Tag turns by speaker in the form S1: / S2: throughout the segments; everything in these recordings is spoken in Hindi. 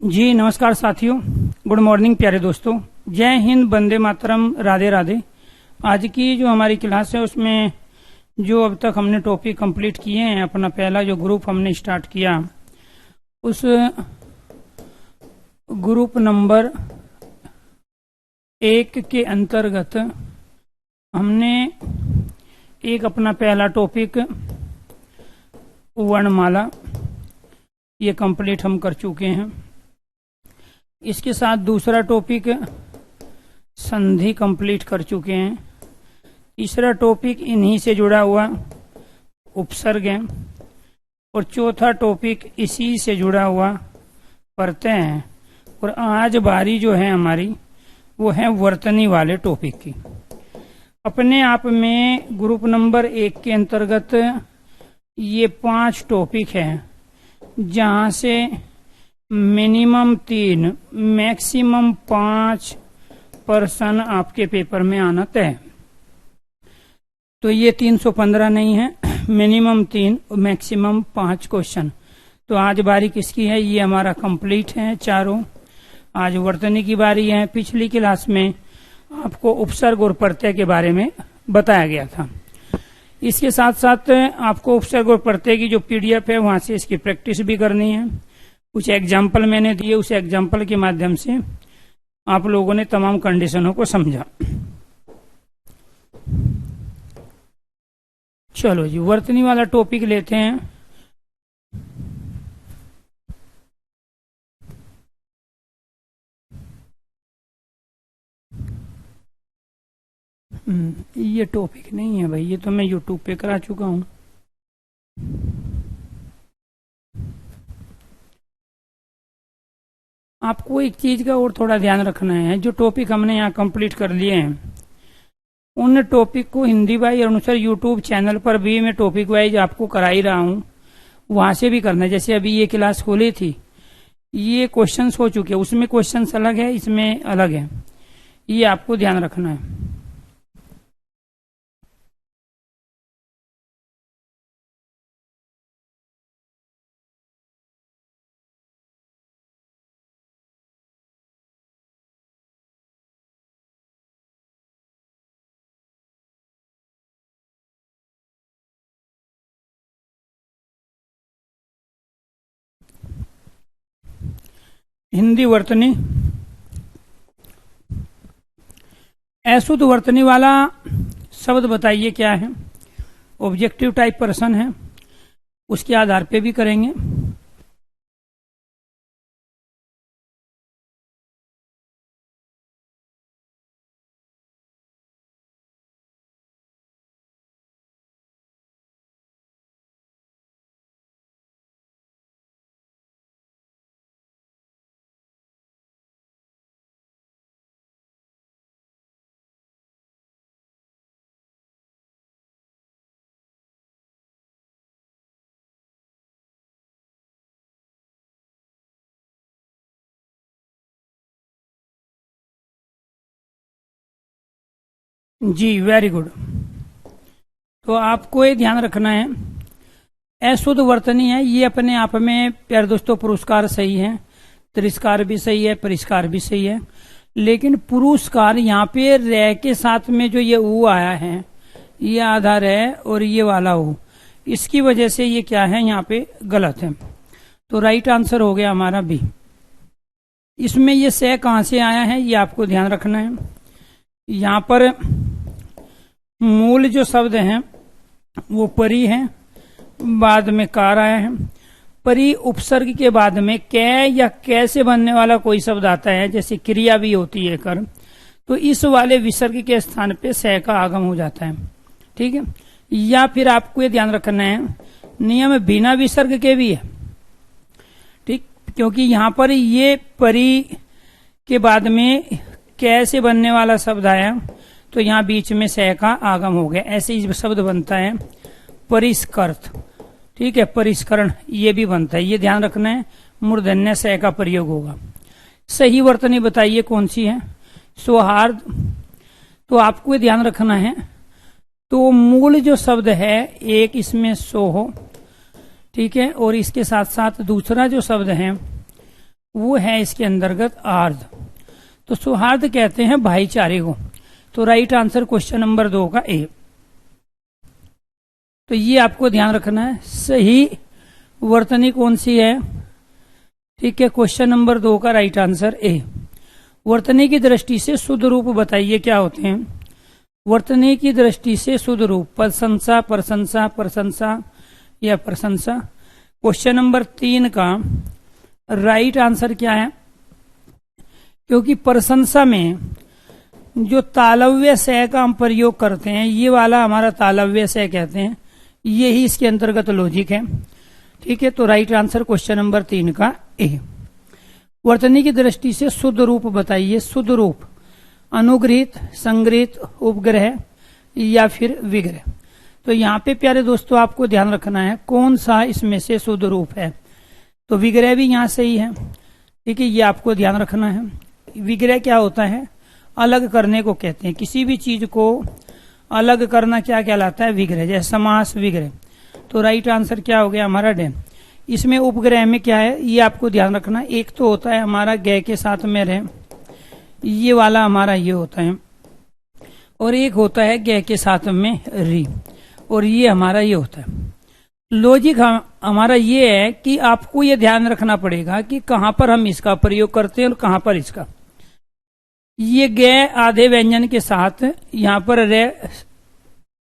S1: जी नमस्कार साथियों, गुड मॉर्निंग प्यारे दोस्तों। जय हिंद, वंदे मातरम, राधे राधे। आज की जो हमारी क्लास है उसमें जो अब तक हमने टॉपिक कंप्लीट किए हैं, अपना पहला जो ग्रुप हमने स्टार्ट किया उस ग्रुप नंबर 1 के अंतर्गत हमने एक अपना पहला टॉपिक वर्णमाला ये कंप्लीट हम कर चुके हैं। इसके साथ दूसरा टॉपिक संधि कंप्लीट कर चुके हैं। तीसरा टॉपिक इन्हीं से जुड़ा हुआ उपसर्ग है और चौथा टॉपिक इसी से जुड़ा हुआ प्रत्यय हैं। और आज बारी जो है हमारी वो है वर्तनी वाले टॉपिक की। अपने आप में ग्रुप नंबर 1 के अंतर्गत ये 5 टॉपिक हैं, जहां से मिनिमम 3 मैक्सिमम 5 पर्सन आपके पेपर में आना तय है। तो ये 315 नहीं है, मिनिमम 3 और मैक्सिमम 5 क्वेश्चन। तो आज बारी किसकी है? ये हमारा कंप्लीट है चारों। आज वर्तनी की बारी है। पिछली क्लास में आपको उपसर्ग और प्रत्यय के बारे में बताया गया था। इसके साथ साथ आपको उपसर्ग और प्रत्यय की जो पीडीएफ है वहां से इसकी प्रैक्टिस भी करनी है। कुछ एग्जाम्पल मैंने दिए, उस एग्जाम्पल के माध्यम से आप लोगों ने तमाम कंडीशनों को समझा। चलो जी, वर्तनी वाला टॉपिक लेते हैं। ये टॉपिक नहीं है भाई, ये तो मैं यूट्यूब पे करा चुका हूं। आपको एक चीज का और थोड़ा ध्यान रखना है। जो टॉपिक हमने यहाँ कंप्लीट कर लिए हैं उन टॉपिक को हिंदी वाइज अनुसार यूट्यूब चैनल पर भी मैं टॉपिक वाइज आपको करा ही रहा हूँ, वहां से भी करना है। जैसे अभी ये क्लास खोली थी, ये क्वेश्चंस हो चुके हैं, उसमें क्वेश्चंस अलग है, इसमें अलग है। ये आपको ध्यान रखना है। हिंदी वर्तनी, अशुद्ध वर्तनी वाला शब्द बताइए क्या है? ऑब्जेक्टिव टाइप पर्सन है, उसके आधार पे भी करेंगे। जी वेरी गुड। तो आपको ये ध्यान रखना है, अशुद्ध वर्तनी है ये अपने आप में प्यारे दोस्तों पुरस्कार सही है, तिरस्कार भी सही है, परिष्कार भी सही है। लेकिन पुरस्कार यहाँ पे रे के साथ में जो ये ऊ आया है, ये आधार है और ये वाला ऊ, इसकी वजह से ये क्या है यहाँ पे गलत है। तो राइट आंसर हो गया हमारा बी। इसमें ये से कहां से आया है ये आपको ध्यान रखना है। यहाँ पर मूल जो शब्द हैं वो परी है, बाद में कार आया है। परी उपसर्ग के बाद में कै या कै से बनने वाला कोई शब्द आता है, जैसे क्रिया भी होती है कर, तो इस वाले विसर्ग के स्थान पे से का आगम हो जाता है। ठीक है। या फिर आपको ये ध्यान रखना है, नियम बिना विसर्ग के भी है। ठीक, क्योंकि यहाँ पर ये परी के बाद में कै से बनने वाला शब्द आया, तो यहाँ बीच में से का आगम हो गया। ऐसे ही शब्द बनता है परिष्कृत। ठीक है, परिष्करण ये भी बनता है, ये ध्यान रखना है। मूर्धन्य से का प्रयोग होगा। सही वर्तनी बताइए कौन सी है? सौहार्द। तो आपको ये ध्यान रखना है, तो मूल जो शब्द है एक इसमें सो हो, ठीक है, और इसके साथ साथ दूसरा जो शब्द है वो है इसके अंतर्गत आर्ध। तो सौहार्द कहते हैं भाईचारे को। तो राइट आंसर क्वेश्चन नंबर 2 का ए। तो ये आपको ध्यान रखना है। सही वर्तनी कौन सी है? ठीक है, क्वेश्चन नंबर 2 का राइट आंसर ए। वर्तनी की दृष्टि से शुद्ध रूप बताइए क्या होते हैं? वर्तनी की दृष्टि से शुद्ध रूप प्रशंसा, प्रशंसा, प्रशंसा या प्रशंसा। क्वेश्चन नंबर 3 का राइट आंसर क्या है? क्योंकि प्रशंसा में जो तालव्य से का हम प्रयोग करते हैं, ये वाला हमारा तालव्य से कहते हैं, ये ही इसके अंतर्गत लॉजिक है। ठीक है, तो राइट आंसर क्वेश्चन नंबर 3 का ए। वर्तनी की दृष्टि से शुद्ध रूप बताइए। शुद्ध रूप अनुग्रहित, संग्रहित, उपग्रह या फिर विग्रह। तो यहाँ पे प्यारे दोस्तों आपको ध्यान रखना है कौन सा इसमें से शुद्ध रूप है। तो विग्रह भी यहाँ सही है। ठीक है, ये आपको ध्यान रखना है। विग्रह क्या होता है? अलग करने को कहते हैं। किसी भी चीज को अलग करना क्या कहलाता है? विग्रह। जैसे समास विग्रह। तो राइट आंसर क्या हो गया हमारा डे। इसमें उपग्रह में क्या है ये आपको ध्यान रखना। एक तो होता है हमारा ग के साथ में रह, ये वाला हमारा ये होता है, और एक होता है ग के साथ में री, और ये हमारा ये होता है। लॉजिक हमारा ये है कि आपको ये ध्यान रखना पड़ेगा कि कहां पर हम इसका प्रयोग करते हैं और कहां पर इसका। ये ग आधे व्यंजन के साथ, यहाँ पर रे,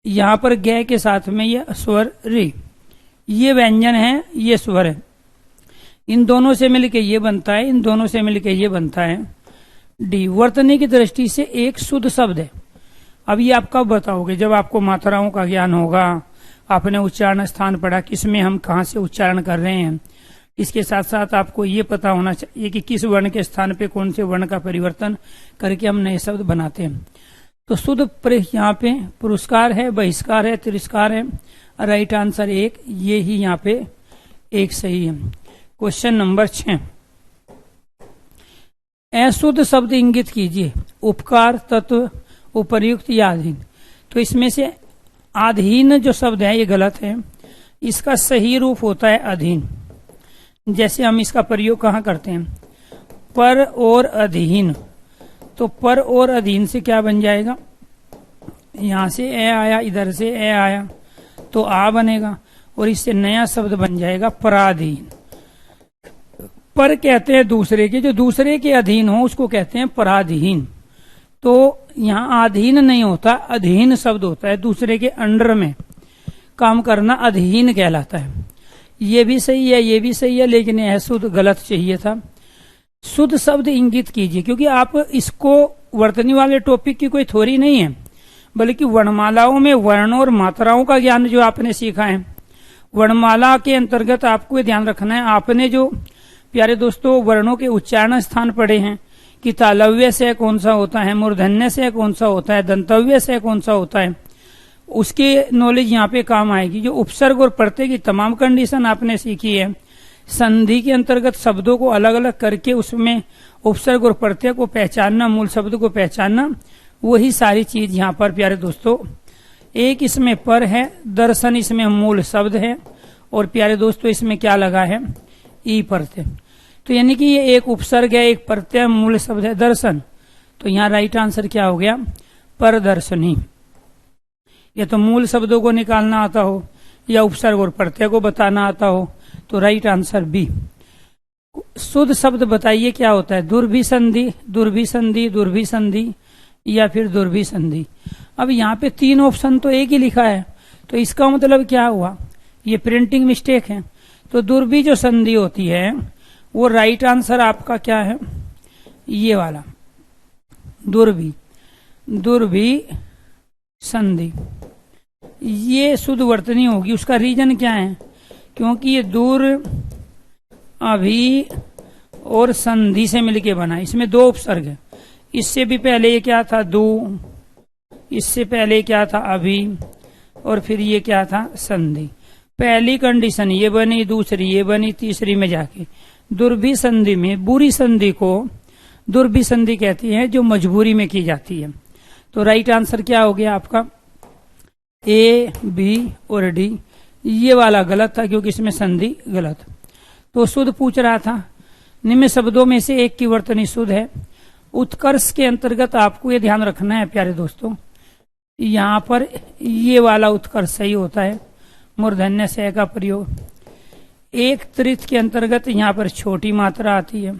S1: यहाँ पर ग के साथ में ये स्वर री, ये व्यंजन है, ये स्वर है। इन दोनों से मिलके ये बनता है, इन दोनों से मिलके ये बनता है डी। वर्तनी की दृष्टि से एक शुद्ध शब्द है। अब ये आप कब बताओगे? जब आपको मात्राओं का ज्ञान होगा, आपने उच्चारण स्थान पढ़ा, किसमें हम कहाँ से उच्चारण कर रहे हैं। इसके साथ साथ आपको ये पता होना चाहिए कि किस वर्ण के स्थान पे कौन से वर्ण का परिवर्तन करके हम नए शब्द बनाते हैं। तो शुद्ध यहाँ पे पुरस्कार है, बहिष्कार है, तिरस्कार है। राइट आंसर एक, ये ही यहाँ पे एक सही है। क्वेश्चन नंबर 6, अशुद्ध शब्द इंगित कीजिए। उपकार, तत्व, उपर्युक्त या अधीन। तो इसमें से अधीन जो शब्द है ये गलत है। इसका सही रूप होता है अधीन। जैसे हम इसका प्रयोग कहाँ करते हैं? पर और अधीन। तो पर और अधीन से क्या बन जाएगा? यहां से ए आया, इधर से ए आया, तो आ बनेगा, और इससे नया शब्द बन जाएगा पराधीन। पर कहते हैं दूसरे के, जो दूसरे के अधीन हो उसको कहते हैं पराधीन। तो यहाँ अधीन नहीं होता, अधीन शब्द होता है। दूसरे के अंडर में काम करना अधीन कहलाता है। ये भी सही है, ये भी सही है, लेकिन यह शुद्ध गलत चाहिए था। शुद्ध शब्द इंगित कीजिए, क्योंकि आप इसको वर्तनी वाले टॉपिक की कोई थ्योरी नहीं है, बल्कि वर्णमालाओं में वर्ण और मात्राओं का ज्ञान जो आपने सीखा है। वर्णमाला के अंतर्गत आपको ध्यान रखना है, आपने जो प्यारे दोस्तों वर्णों के उच्चारण स्थान पढ़े हैं कि तालव्य से कौन सा होता है, मूर्धन्य से कौन सा होता है, दंतव्य से कौन सा होता है, उसकी नॉलेज यहाँ पे काम आएगी। जो उपसर्ग और प्रत्यय की तमाम कंडीशन आपने सीखी है, संधि के अंतर्गत शब्दों को अलग अलग करके उसमें उपसर्ग और प्रत्यय को पहचानना, मूल शब्द को पहचानना, वही सारी चीज यहाँ पर प्यारे दोस्तों। एक इसमें पर है, दर्शन इसमें मूल शब्द है, और प्यारे दोस्तों इसमें क्या लगा है? ई प्रत्यय। तो यानी कि ये एक उपसर्ग है, एक प्रत्यय, मूल शब्द है दर्शन। तो यहाँ राइट आंसर क्या हो गया? परदर्शनी। या तो मूल शब्दों को निकालना आता हो या उपसर्ग और प्रत्यय को बताना आता हो, तो राइट आंसर बी। शुद्ध शब्द बताइए क्या होता है? दुर्भिसंधि, दुर्भिसंधि, दुर्भिसंधि या फिर दुर्भिसंधि। अब यहाँ पे 3 ऑप्शन तो एक ही लिखा है, तो इसका मतलब क्या हुआ? ये प्रिंटिंग मिस्टेक है। तो दुर्भि जो संधि होती है वो राइट आंसर आपका क्या है? ये वाला दुर्भि, दुर्भि संधि, ये शुद्ध वर्तनी होगी। उसका रीजन क्या है? क्योंकि ये दूर, अभी और संधि से मिलके बना। इसमें 2 उपसर्ग है। इससे भी पहले ये क्या था? दो। इससे पहले क्या था? अभी। और फिर ये क्या था? संधि। पहली कंडीशन ये बनी, दूसरी ये बनी, तीसरी में जाके दुर्भि संधि में, बुरी संधि को दुर्भि संधि कहती है, जो मजबूरी में की जाती है। तो राइट आंसर क्या हो गया आपका? ए, बी और डी। ये वाला गलत था क्योंकि इसमें संधि गलत। तो शुद्ध पूछ रहा था, निम्न शब्दों में से एक की वर्तनी शुद्ध है। उत्कर्ष के अंतर्गत आपको ये ध्यान रखना है प्यारे दोस्तों, यहाँ पर ये वाला उत्कर्ष सही होता है, मूर्धन्य से का प्रयोग। एक त्रित के अंतर्गत यहाँ पर छोटी मात्रा आती है।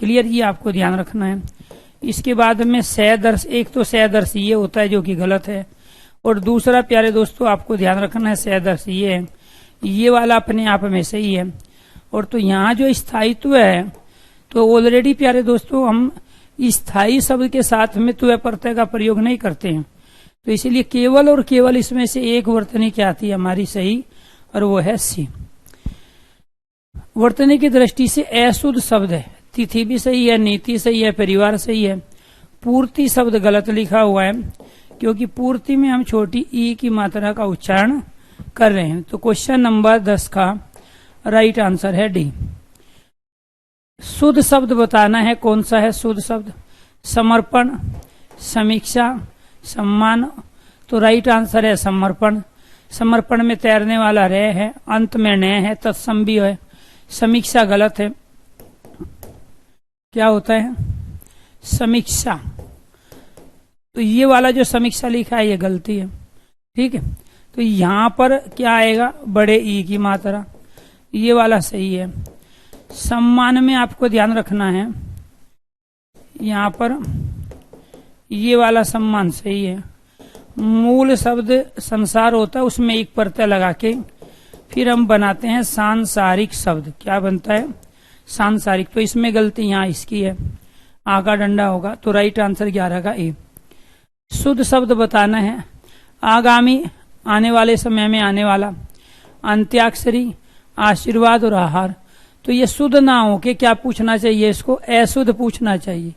S1: क्लियर, ये आपको ध्यान रखना है। इसके बाद में सदर्श, एक तो सदर्श ये होता है जो कि गलत है, और दूसरा प्यारे दोस्तों आपको ध्यान रखना है सदर्श ये है, ये वाला अपने आप में सही है। और तो यहाँ जो स्थायित्व है, तो ऑलरेडी प्यारे दोस्तों हम स्थायी शब्द के साथ में त्व प्रत्यय का प्रयोग नहीं करते हैं, तो इसीलिए केवल और केवल इसमें से एक वर्तनी क्या आती है हमारी सही, और वो है सी। वर्तनी की दृष्टि से अशुद्ध शब्द है। तिथि भी सही है, नीति सही है, परिवार सही है। पूर्ति शब्द गलत लिखा हुआ है, क्योंकि पूर्ति में हम छोटी ई की मात्रा का उच्चारण कर रहे हैं। तो क्वेश्चन नंबर 10 का राइट आंसर है डी। शुद्ध शब्द बताना है, कौन सा है शुद्ध शब्द? समर्पण, समीक्षा, सम्मान। तो राइट आंसर है समर्पण। समर्पण में तैरने वाला रे है, अंत में न है, तत्सम भी है। समीक्षा गलत है, क्या होता है? समीक्षा। तो ये वाला जो समीक्षा लिखा है ये गलती है, ठीक है। तो यहां पर क्या आएगा? बड़े ई की मात्रा, ये वाला सही है। सम्मान में आपको ध्यान रखना है, यहां पर ये वाला सम्मान सही है। मूल शब्द संसार होता है, उसमें एक प्रत्यय लगा के फिर हम बनाते हैं सांसारिक शब्द। क्या बनता है? सांसारिक। तो इसमें गलती यहाँ इसकी है, आ का डंडा होगा। तो राइट आंसर 11 का ए। शुद्ध शब्द बताना है, आगामी, आने वाले समय में आने वाला, अंत्याक्षरी, आशीर्वाद और आहार। तो ये शुद्ध ना हो के क्या पूछना चाहिए? इसको अशुद्ध पूछना चाहिए,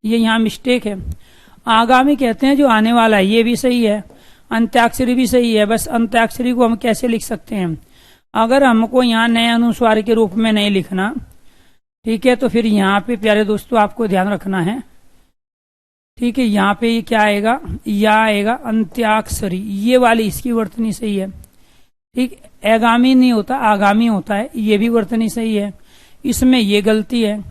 S1: ये यहाँ मिस्टेक है। आगामी कहते हैं जो आने वाला है, ये भी सही है। अंत्याक्षरी भी सही है, बस अंत्याक्षरी को हम कैसे लिख सकते हैं? अगर हमको यहाँ नए अनुस्वार के रूप में नहीं लिखना, ठीक है, तो फिर यहाँ पे प्यारे दोस्तों आपको ध्यान रखना है, ठीक है। यहाँ पे ये क्या आएगा? या आएगा अंत्याक्षरी, ये वाली इसकी वर्तनी सही है, ठीक। आगामी नहीं होता, आगामी होता है, ये भी वर्तनी सही है। इसमें ये गलती है।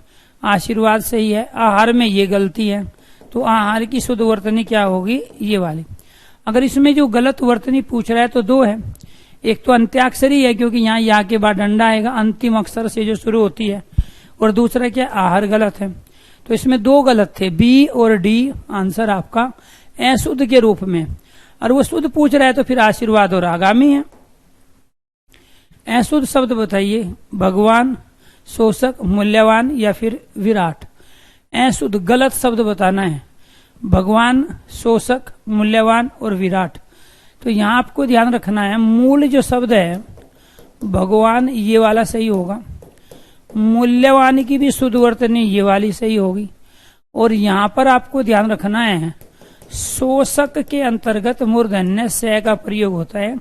S1: आशीर्वाद सही है, आहार में ये गलती है। तो आहार की शुद्ध वर्तनी क्या होगी? ये वाली। अगर इसमें जो गलत वर्तनी पूछ रहा है तो दो है, एक तो अंत्याक्षरी है क्योंकि यहाँ या के बाद डंडा आएगा अंतिम अक्षर से जो शुरू होती है, और दूसरा क्या? आहार गलत है। तो इसमें दो गलत थे, बी और डी आंसर आपका अशुद्ध के रूप में। और वो शुद्ध पूछ रहा है तो फिर आशीर्वाद और आगामी है। अशुद्ध शब्द बताइए, भगवान, शोषक, मूल्यवान या फिर विराट। अशुद्ध गलत शब्द बताना है, भगवान, शोषक, मूल्यवान और विराट। तो यहाँ आपको ध्यान रखना है, मूल जो शब्द है भगवान, ये वाला सही होगा। मूल्यवान की भी शुद्ध वर्तनी ये वाली सही होगी। और यहाँ पर आपको ध्यान रखना है, शोषक के अंतर्गत मूर्धन्य से का प्रयोग होता है,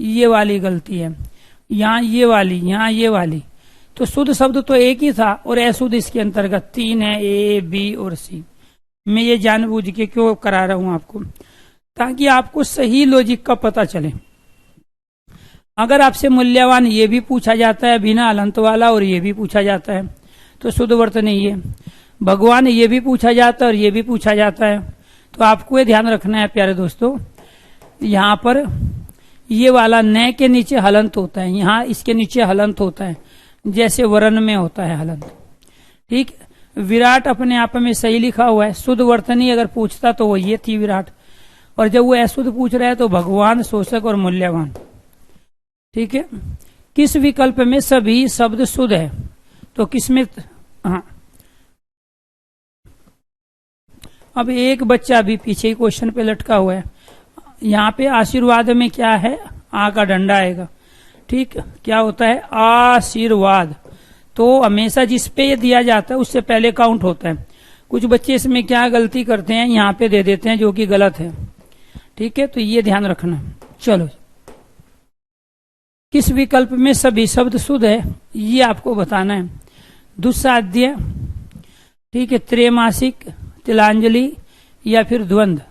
S1: ये वाली गलती है। यहाँ ये वाली, यहाँ ये वाली। तो शुद्ध शब्द तो एक ही था और अशुद्ध इसके अंतर्गत 3 है, ए, बी और सी। मैं ये जानबूझ के क्यों करा रहा हूं आपको, ताकि आपको सही लॉजिक का पता चले। अगर आपसे मूल्यवान ये भी पूछा जाता है बिना अलंत वाला, और ये भी पूछा जाता है, तो शुद्ध वर्तनी ये। भगवान ये भी पूछा जाता है और ये भी पूछा जाता है, तो आपको ये ध्यान रखना है प्यारे दोस्तों, यहाँ पर ये वाला न के नीचे हलंत होता है, यहाँ इसके नीचे हलंत होता है, जैसे वर्ण में होता है हलंत, ठीक। विराट अपने आप में सही लिखा हुआ है। शुद्ध वर्तनी अगर पूछता तो वो ये थी विराट, और जब वो अशुद्ध पूछ रहा है तो भगवान, शोषक और मूल्यवान, ठीक है। किस विकल्प में सभी शब्द शुद्ध है? तो किसमें? हाँ, अब एक बच्चा भी पीछे क्वेश्चन पे लटका हुआ है। यहाँ पे आशीर्वाद में क्या है? आ का डंडा आएगा, ठीक। क्या होता है? आशीर्वाद। तो हमेशा जिस पे ये दिया जाता है उससे पहले काउंट होता है। कुछ बच्चे इसमें क्या गलती करते हैं, यहाँ पे दे देते हैं, जो कि गलत है, ठीक है। तो ये ध्यान रखना। चलो, किस विकल्प में सभी शब्द शुद्ध है ये आपको बताना है। दुस्साध्य, ठीक है, त्रैमासिक, तिलांजलि या फिर द्वंद्व।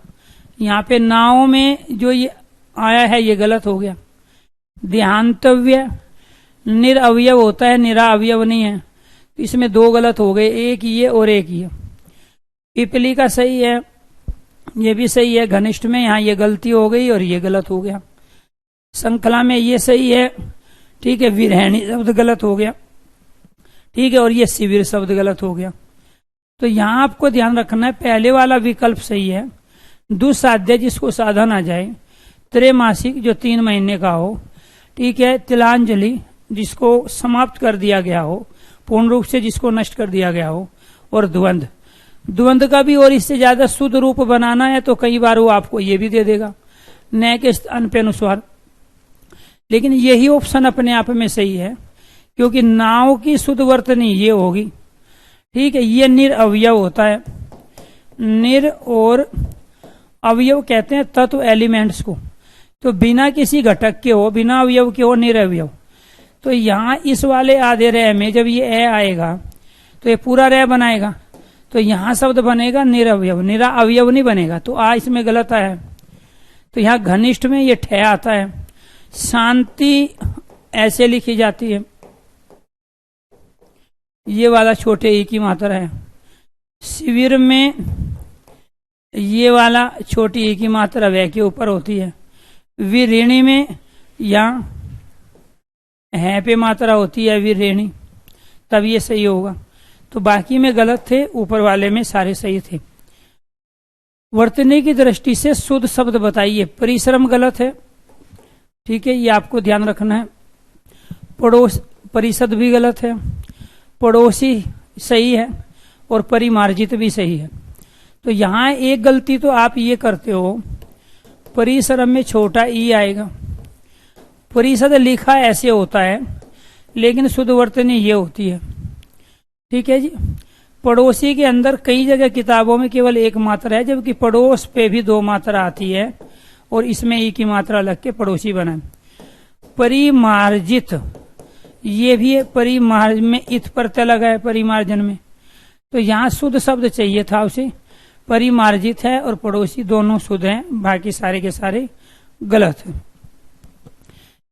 S1: यहाँ पे नाव में जो ये आया है ये गलत हो गया। देहांतव्य निरअवयव होता है, निराअवयव नहीं है, तो इसमें दो गलत हो गए, एक ये और एक ये। पिपली का सही है, ये भी सही है। घनिष्ठ में यहाँ ये गलती हो गई और ये गलत हो गया। श्रृंखला में ये सही है, ठीक है। विरहणी शब्द गलत हो गया, ठीक है। और ये शिविर शब्द गलत हो गया। तो यहां आपको ध्यान रखना है, पहले वाला विकल्प सही है। दुस्साध्य जिसको साधा ना जाए, त्रैमासिक जो 3 महीने का हो, ठीक है। तिलांजलि जिसको समाप्त कर दिया गया हो, पूर्ण रूप से जिसको नष्ट कर दिया गया हो। और द्वंद्व, द्वंद्व का भी और इससे ज्यादा शुद्ध रूप बनाना है तो कई बार वो आपको ये भी दे देगा न के स्थान पे अनुस्वार। लेकिन यही ऑप्शन अपने आप में सही है, क्योंकि नाव की शुद्ध वर्तनी ये होगी, ठीक है। ये निरअवयव होता है। निर और अवयव कहते हैं तत्व एलिमेंट्स को। तो बिना किसी घटक के हो, बिना अवयव के हो, निरअवयव। तो यहां इस वाले आधे रह में जब ये ए आएगा तो ये पूरा रह बनाएगा, तो यहां शब्द बनेगा निरअवयव, निरा अवयव नहीं बनेगा। तो आ इसमें गलत है। तो यहां घनिष्ठ में ये ठे आता है। शांति ऐसे लिखी जाती है, ये वाला छोटे ई की मात्रा है। शिविर में ये वाला छोटी ई की मात्रा वह के ऊपर होती है। विरेणी में यहां है पे मात्रा होती है विरेणी, तब ये सही होगा। तो बाकी में गलत थे, ऊपर वाले में सारे सही थे। वर्तनी की दृष्टि से शुद्ध शब्द बताइए। परिश्रम गलत है, ठीक है, ये आपको ध्यान रखना है। पड़ोस, परिषद भी गलत है। पड़ोसी सही है और परिमार्जित भी सही है। तो यहां एक गलती तो आप ये करते हो, परिश्रम में छोटा ई आएगा। परिषद लिखा ऐसे होता है, लेकिन शुद्ध वर्तनी ये होती है, ठीक है जी। पड़ोसी के अंदर कई जगह किताबों में केवल एक मात्रा है, जबकि पड़ोस पे भी 2 मात्रा आती है और इसमें ई की मात्रा लग के पड़ोसी बना। परिमार्जित, ये भी है, परिमार्ज में इत प्रत्यय लगा है परिमार्जन में। तो यहां शुद्ध शब्द चाहिए था उसे। परिमार्जित है और पड़ोसी दोनों शुद्ध हैं, बाकी सारे के सारे गलत है।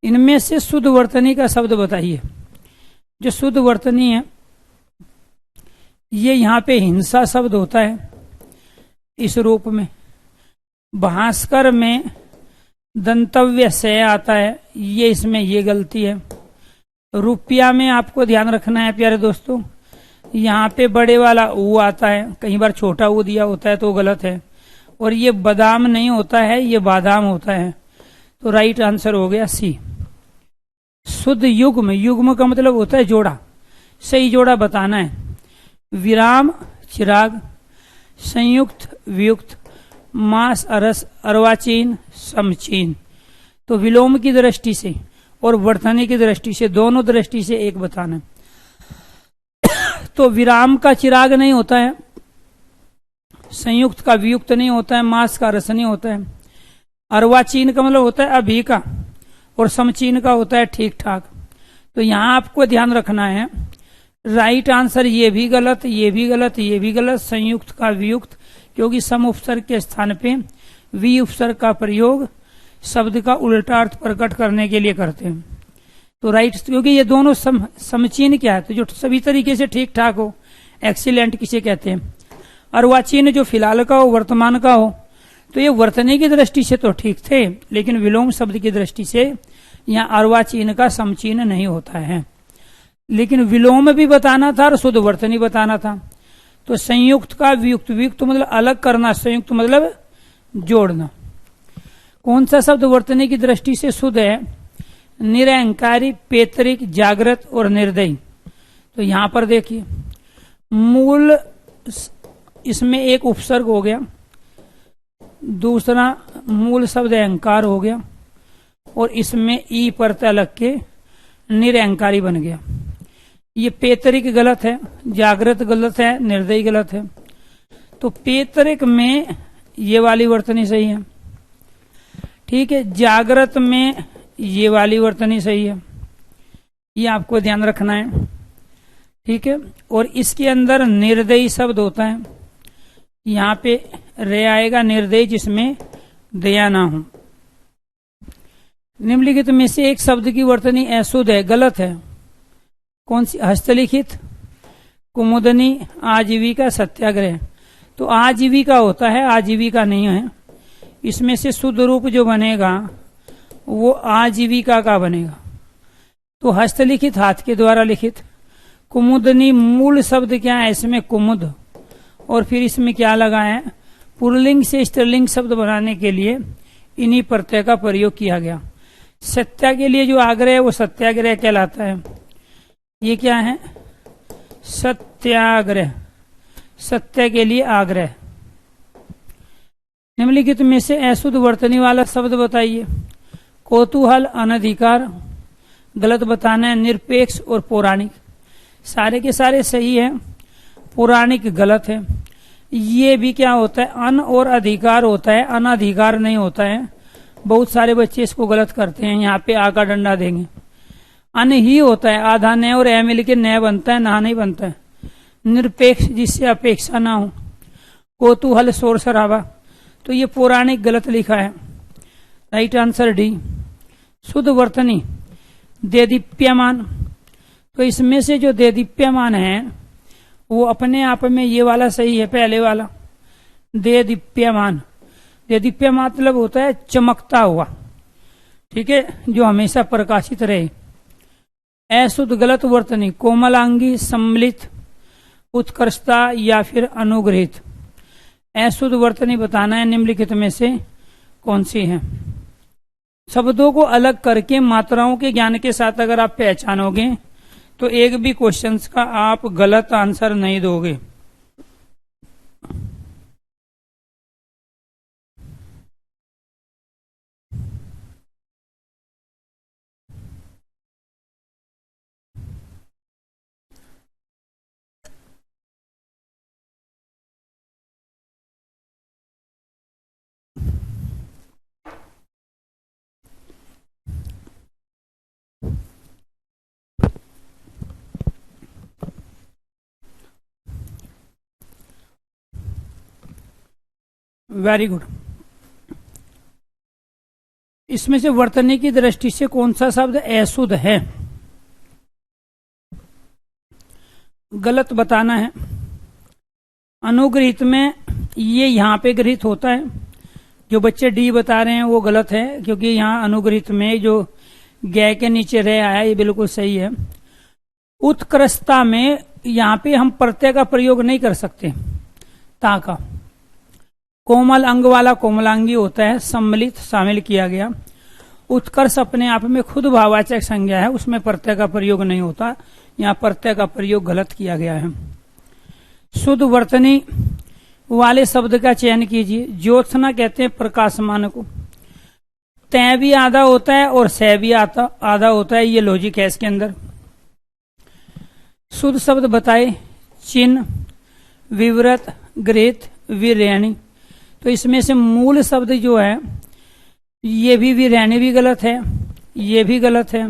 S1: इनमें से शुद्ध वर्तनी का शब्द बताइए। जो शुद्ध वर्तनी है ये यहां पे हिंसा शब्द होता है इस रूप में। भास्कर में दंतव्य से आता है, ये इसमें ये गलती है। रुपया में आपको ध्यान रखना है प्यारे दोस्तों, यहाँ पे बड़े वाला ऊ आता है, कई बार छोटा ऊ दिया होता है तो गलत है। और ये बादाम नहीं होता है, ये बादाम होता है। तो राइट आंसर हो गया सी। शुद्ध युग्म, युग्म का मतलब होता है जोड़ा, सही जोड़ा बताना है। विराम चिराग, संयुक्त वियुक्त, मास अरस, अर्वाचीन समचीन। तो विलोम की दृष्टि से और वर्तनी की दृष्टि से, दोनों दृष्टि से एक बताना है। तो विराम का चिराग नहीं होता है, संयुक्त का वियुक्त नहीं होता है, मास का रस नहीं होता है। अर्वाचीन का मतलब होता है अभी का, और समचीन का होता है ठीक ठाक। तो यहां आपको ध्यान रखना है, राइट आंसर ये भी गलत, ये भी गलत, ये भी गलत। संयुक्त का वियुक्त, क्योंकि सम उपसर्ग के स्थान पे वि उपसर्ग का प्रयोग शब्द का उल्टा अर्थ प्रकट करने के लिए करते हैं। तो राइट, क्योंकि ये दोनों समचीन क्या है, तो जो सभी तरीके से ठीक ठाक हो, एक्सीलेंट किसे कहते हैं। अर्वाचीन जो फिलहाल का हो, वर्तमान का हो। तो ये वर्तनी की दृष्टि से तो ठीक थे, लेकिन विलोम शब्द की दृष्टि से यहाँ अर्वाचीन का समचीन नहीं होता है। लेकिन विलोम भी बताना था और शुद्ध वर्तनी बताना था। तो संयुक्त का वियुक्त, वियुक्त मतलब अलग करना, संयुक्त मतलब जोड़ना। कौन सा शब्द वर्तनी की दृष्टि से शुद्ध है? निरअहंकारी, पैतृक, जागृत और निर्दयी। तो यहां पर देखिए, मूल इसमें एक उपसर्ग हो गया, दूसरा मूल शब्द अहंकार हो गया, और इसमें ई प्रत्यय लग के निरअहंकारी बन गया। ये पैतृक गलत है, जागृत गलत है, निर्दयी गलत है। तो पैतृक में ये वाली वर्तनी सही है, ठीक है। जागृत में ये वाली वर्तनी सही है, ये आपको ध्यान रखना है, ठीक है। और इसके अंदर निर्दयी शब्द होता है, यहाँ पे रे आएगा निर्दयी, जिसमें दया ना हो। निम्नलिखित में से एक शब्द की वर्तनी अशुद्ध है, गलत है। कौन सी? हस्तलिखित, कुमुदनी आजीविका सत्याग्रह। तो आजीविका होता है, आजीविका नहीं है। इसमें से शुद्ध रूप जो बनेगा वो आजीविका का बनेगा। तो हस्तलिखित, हाथ के द्वारा लिखित। कुमुदनी मूल शब्द क्या है इसमें? कुमुद। और फिर इसमें क्या लगा है? पुल्लिंग से स्त्रीलिंग शब्द बनाने के लिए इन्हीं प्रत्यय का प्रयोग किया गया। सत्या के लिए जो आग्रह है वो सत्याग्रह कहलाता है। ये क्या है? सत्याग्रह। सत्य के लिए आग्रह। निम्नलिखित में से अशुद्ध वर्तनी वाला शब्द बताइए। कौतूहल अनधिकार, गलत बताना है। निरपेक्ष और पौराणिक, सारे के सारे सही है, पौराणिक गलत है। ये भी क्या होता है? अन और अधिकार होता है, अनाधिकार नहीं होता है। बहुत सारे बच्चे इसको गलत करते हैं, यहाँ पे आ का डंडा देंगे। अन ही होता है, आधा न और ए मिल के न बनता है, ना नहीं बनता है। निरपेक्ष, जिससे अपेक्षा ना हो। कौतूहल शोर शराबा, तो ये पौराणिक गलत लिखा है। Right answer D. शुद्ध वर्तनी देदीप्यमान, तो इसमें से जो देदीप्यमान है वो अपने आप में ये वाला सही है, पहले वाला देदीप्यमान। देदीप्यमान मतलब होता है चमकता हुआ, ठीक है, जो हमेशा प्रकाशित रहे। अशुद्ध गलत वर्तनी कोमलांगी, सम्मिलित, उत्कृष्टता या फिर अनुग्रहित। अशुद्ध वर्तनी बताना है निम्नलिखित में से कौन सी है। शब्दों को अलग करके मात्राओं के ज्ञान के साथ अगर आप पहचानोगे तो एक भी क्वेश्चंस का आप गलत आंसर नहीं दोगे। Very good. इसमें से वर्तनी की दृष्टि से कौन सा शब्द अशुद्ध है? गलत बताना है। अनुग्रहित में ये यहाँ पे गृहित होता है, जो बच्चे डी बता रहे हैं वो गलत है, क्योंकि यहाँ अनुग्रहित में जो गै के नीचे रह आया ये बिल्कुल सही है। उत्कृष्टता में यहाँ पे हम प्रत्यय का प्रयोग नहीं कर सकते, ता का। कोमल अंग वाला कोमलांगी होता है, सम्मिलित शामिल किया गया। उत्कर्ष अपने आप में खुद भाववाचक संज्ञा है, उसमें प्रत्यय का प्रयोग नहीं होता, यहाँ प्रत्यय का प्रयोग गलत किया गया है। शुद्ध वर्तनी वाले शब्द का चयन कीजिए। ज्योत्सना कहते हैं प्रकाशमान को। तय भी आधा होता है और सह भी आधा होता है, ये लॉजिक है इसके अंदर। शुद्ध शब्द बताए। चिन्ह, विवृत, गृहित, विरयणी। तो इसमें से मूल शब्द जो है ये भी विरयणी भी गलत है, ये भी गलत है।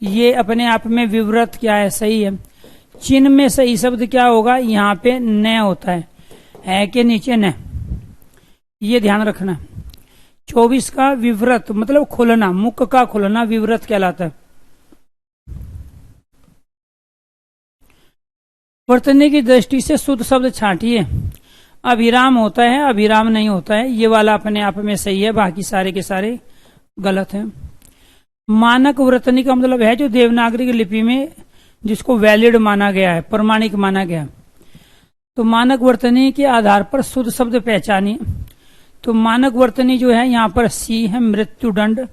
S1: ये अपने आप में विवृत क्या है? सही है। चिन्ह में सही शब्द क्या होगा? यहाँ पे न होता है के नीचे न, ये ध्यान रखना। 24 का विवृत मतलब खुलना, मुख का खुलना विवृत कहलाता है। वर्तनी की दृष्टि से शुद्ध शब्द छांटिए। अभिराम होता है, अभिराम नहीं होता है, ये वाला अपने आप में सही है, बाकी सारे के सारे गलत हैं। मानक वर्तनी का मतलब है जो देवनागरी लिपि में जिसको वैलिड माना गया है, प्रमाणिक माना गया। तो मानक वर्तनी के आधार पर शुद्ध शब्द पहचानिए। तो मानक वर्तनी जो है यहाँ पर सी है, मृत्युदंड,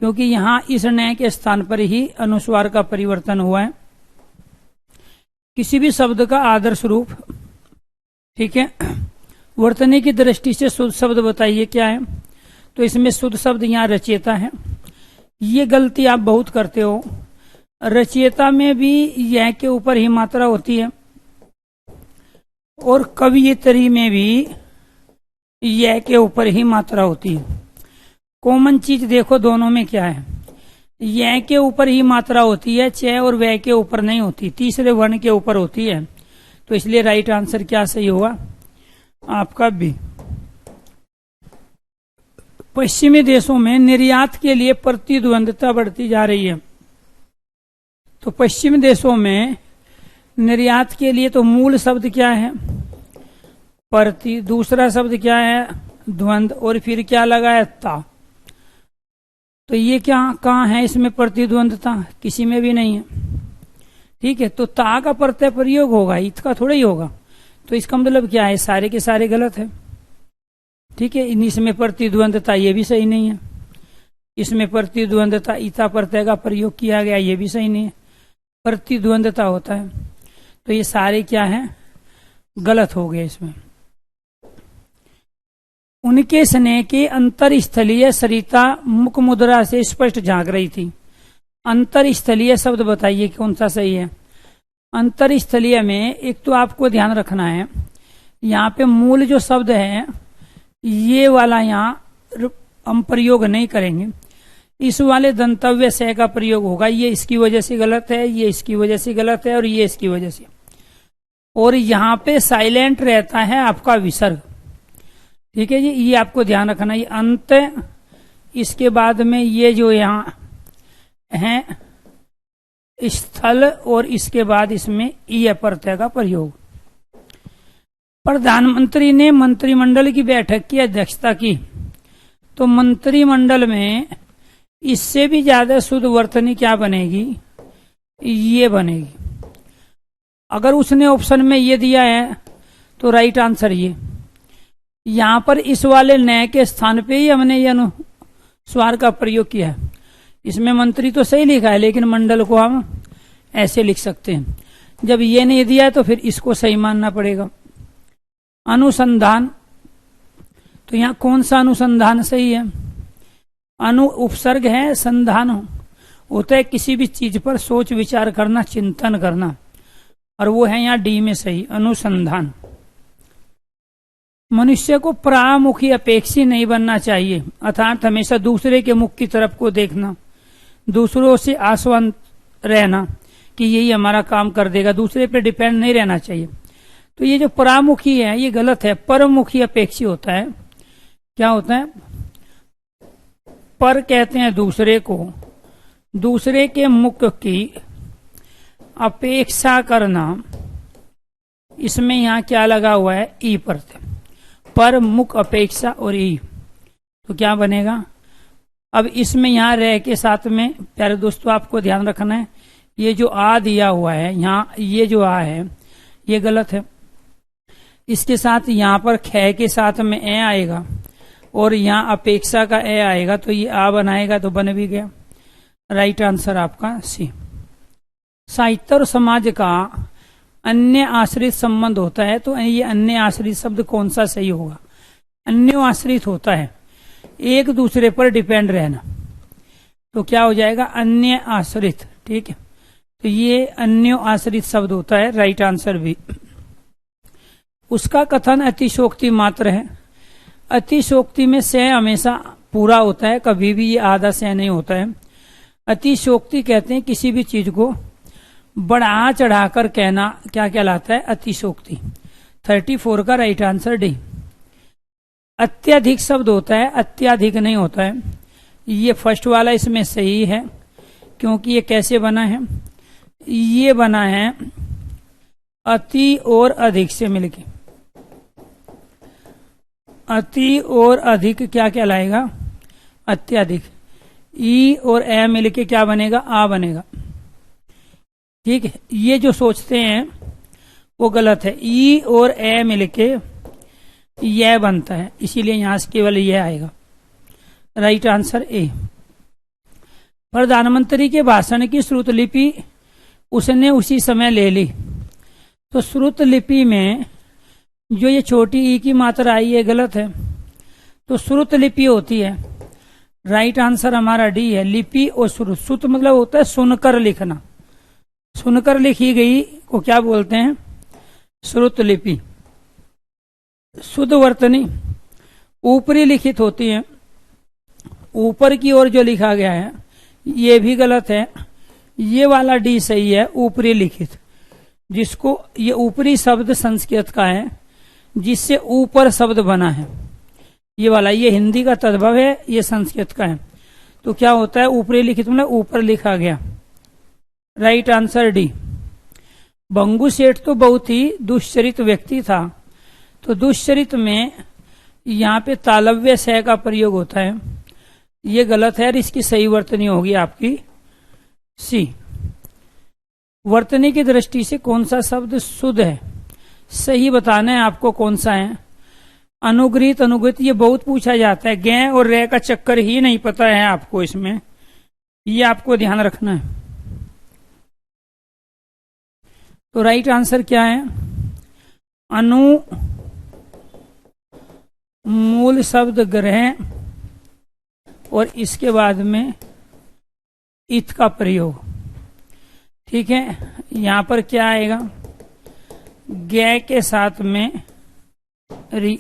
S1: क्योंकि यहाँ इस नय के स्थान पर ही अनुस्वार का परिवर्तन हुआ है। किसी भी शब्द का आदर्श रूप, ठीक है। वर्तनी की दृष्टि से शुद्ध शब्द बताइए क्या है? तो इसमें शुद्ध शब्द यहाँ रचयिता है। ये गलती आप बहुत करते हो। रचयिता में भी यह के ऊपर ही मात्रा होती है और कवियत्री में भी यह के ऊपर ही मात्रा होती है। कॉमन चीज देखो दोनों में क्या है? यह के ऊपर ही मात्रा होती है, च और वह के ऊपर नहीं होती, तीसरे वर्ण के ऊपर होती है। तो इसलिए राइट आंसर क्या सही होगा आपका? बी। पश्चिमी देशों में निर्यात के लिए प्रतिद्वंद्विता बढ़ती जा रही है। तो पश्चिमी देशों में निर्यात के लिए तो मूल शब्द क्या है? प्रति। दूसरा शब्द क्या है? द्वंद। और फिर क्या लगा है? ता। तो ये क्या कहाँ है इसमें प्रतिद्वंदता? किसी में भी नहीं है। ठीक है, तो ता का प्रत्यय प्रयोग होगा, इत का थोड़ा ही होगा। तो इसका मतलब क्या है? सारे के सारे गलत है। ठीक है, इसमें प्रतिद्वंदता ये भी सही नहीं है। इसमें प्रतिद्वंदता इता प्रत्यय का प्रयोग किया गया, ये भी सही नहीं है। प्रतिद्वंदता होता है, तो ये सारे क्या है? गलत हो गए इसमें। उनके स्नेह के अंतरस्थलीय सरिता मुख मुद्रा से स्पष्ट झांक रही थी। अंतरस्थलीय शब्द बताइए कौन सा सही है? अंतरस्थलीय में एक तो आपको ध्यान रखना है, यहाँ पे मूल जो शब्द है ये वाला यहाँ हम प्रयोग नहीं करेंगे, इस वाले दंतव्य से का प्रयोग होगा। ये इसकी वजह से गलत है, ये इसकी वजह से गलत है, और ये इसकी वजह से। और यहाँ पे साइलेंट रहता है आपका विसर्ग। ठीक है जी, ये आपको ध्यान रखना। ये अंत, इसके बाद में ये जो यहाँ है स्थल, और इसके बाद इसमें ई प्रत्यय का प्रयोग। प्रधानमंत्री ने मंत्रिमंडल की बैठक की अध्यक्षता की, तो मंत्रिमंडल में इससे भी ज्यादा शुद्ध वर्तनी क्या बनेगी? ये बनेगी। अगर उसने ऑप्शन में ये दिया है तो राइट आंसर ये। यहां पर इस वाले नए के स्थान पे ही हमने ये अनुस्वार का प्रयोग किया है। इसमें मंत्री तो सही लिखा है, लेकिन मंडल को हम ऐसे लिख सकते हैं। जब ये नहीं दिया है तो फिर इसको सही मानना पड़ेगा। अनुसंधान, तो यहाँ कौन सा अनुसंधान सही है? अनु उपसर्ग है, संधान होता है किसी भी चीज पर सोच विचार करना, चिंतन करना, और वो है यहाँ डी में सही, अनुसंधान। मनुष्य को परामुखी अपेक्षी नहीं बनना चाहिए, अर्थात हमेशा दूसरे के मुख की तरफ को देखना, दूसरों से आश्वस्त रहना कि यही हमारा काम कर देगा, दूसरे पे डिपेंड नहीं रहना चाहिए। तो ये जो परामुखी है ये गलत है, परमुखी अपेक्षी होता है। क्या होता है? पर कहते हैं दूसरे को, दूसरे के मुख की अपेक्षा करना। इसमें यहाँ क्या लगा हुआ है? ई प्रत्यय, पर मुख अपेक्षा और ई, तो क्या बनेगा? अब इसमें यहाँ रह के साथ में प्यारे दोस्तों आपको ध्यान रखना है, ये जो आ दिया हुआ है यहाँ, ये जो आ है ये गलत है। इसके साथ यहाँ पर ख के साथ में ए आएगा और यहाँ अपेक्षा का ए आएगा, तो ये आ बनाएगा, तो बन भी गया। राइट आंसर आपका सी। साहित्य और समाज का अन्य आश्रित संबंध होता है, तो ये अन्य आश्रित शब्द कौन सा सही होगा? अन्य आश्रित होता है एक दूसरे पर डिपेंड रहना, तो क्या हो जाएगा? अन्य आश्रित। ठीक है, तो ये अन्य आश्रित शब्द होता है, राइट आंसर भी। उसका कथन अतिशोक्ति मात्र है। अतिशोक्ति में से हमेशा पूरा होता है, कभी भी ये आधा से नहीं होता है। अतिशोक्ति कहते हैं किसी भी चीज को बढ़ा चढ़ाकर कहना, क्या कहलाता है? अतिशोक्ति। 34 का राइट आंसर डी। अत्यधिक शब्द होता है, अत्याधिक नहीं होता है। ये फर्स्ट वाला इसमें सही है, क्योंकि ये कैसे बना है? ये बना है अति और अधिक से मिलके। अति और अधिक क्या कहलाएगा? अत्यधिक। ई और ए मिलके क्या बनेगा? आ बनेगा। ठीक है, ये जो सोचते हैं वो गलत है। ई और ए मिलके यह बनता है, इसीलिए यहां से केवल यह आएगा। Right answer A. प्रधानमंत्री के भाषण की श्रुतलिपि उसने उसी समय ले ली, तो श्रुतलिपि में जो ये छोटी ई की मात्रा आई है गलत है, तो श्रुतलिपि होती है। राइट आंसर हमारा डी है। लिपि और श्रुत, श्रुत मतलब होता है सुनकर लिखना, सुनकर लिखी गई को क्या बोलते हैं? श्रुतलिपि। शुद्ध वर्तनी ऊपरी लिखित होती है, ऊपर की ओर जो लिखा गया है ये भी गलत है। ये वाला डी सही है, ऊपरी लिखित, जिसको ये ऊपरी शब्द संस्कृत का है जिससे ऊपर शब्द बना है। ये वाला, ये हिंदी का तद्भव है, ये संस्कृत का है। तो क्या होता है? ऊपरी लिखित मतलब ऊपर लिखा गया। Right answer D. भंगू सेठ तो बहुत ही दुष्चरित व्यक्ति था, तो दुष्चरित में यहाँ पे तालव्य से का प्रयोग होता है, ये गलत है और इसकी सही वर्तनी होगी आपकी सी। वर्तनी की दृष्टि से कौन सा शब्द शुद्ध है, सही बताना है आपको कौन सा है। अनुग्रहित अनुग्रहित ये बहुत पूछा जाता है, गे और रे का चक्कर ही नहीं पता है आपको, इसमें ये आपको ध्यान रखना है। तो राइट आंसर क्या है, अनु मूल शब्द ग्रह और इसके बाद में इत का प्रयोग। ठीक है, यहां पर क्या आएगा, गे के साथ में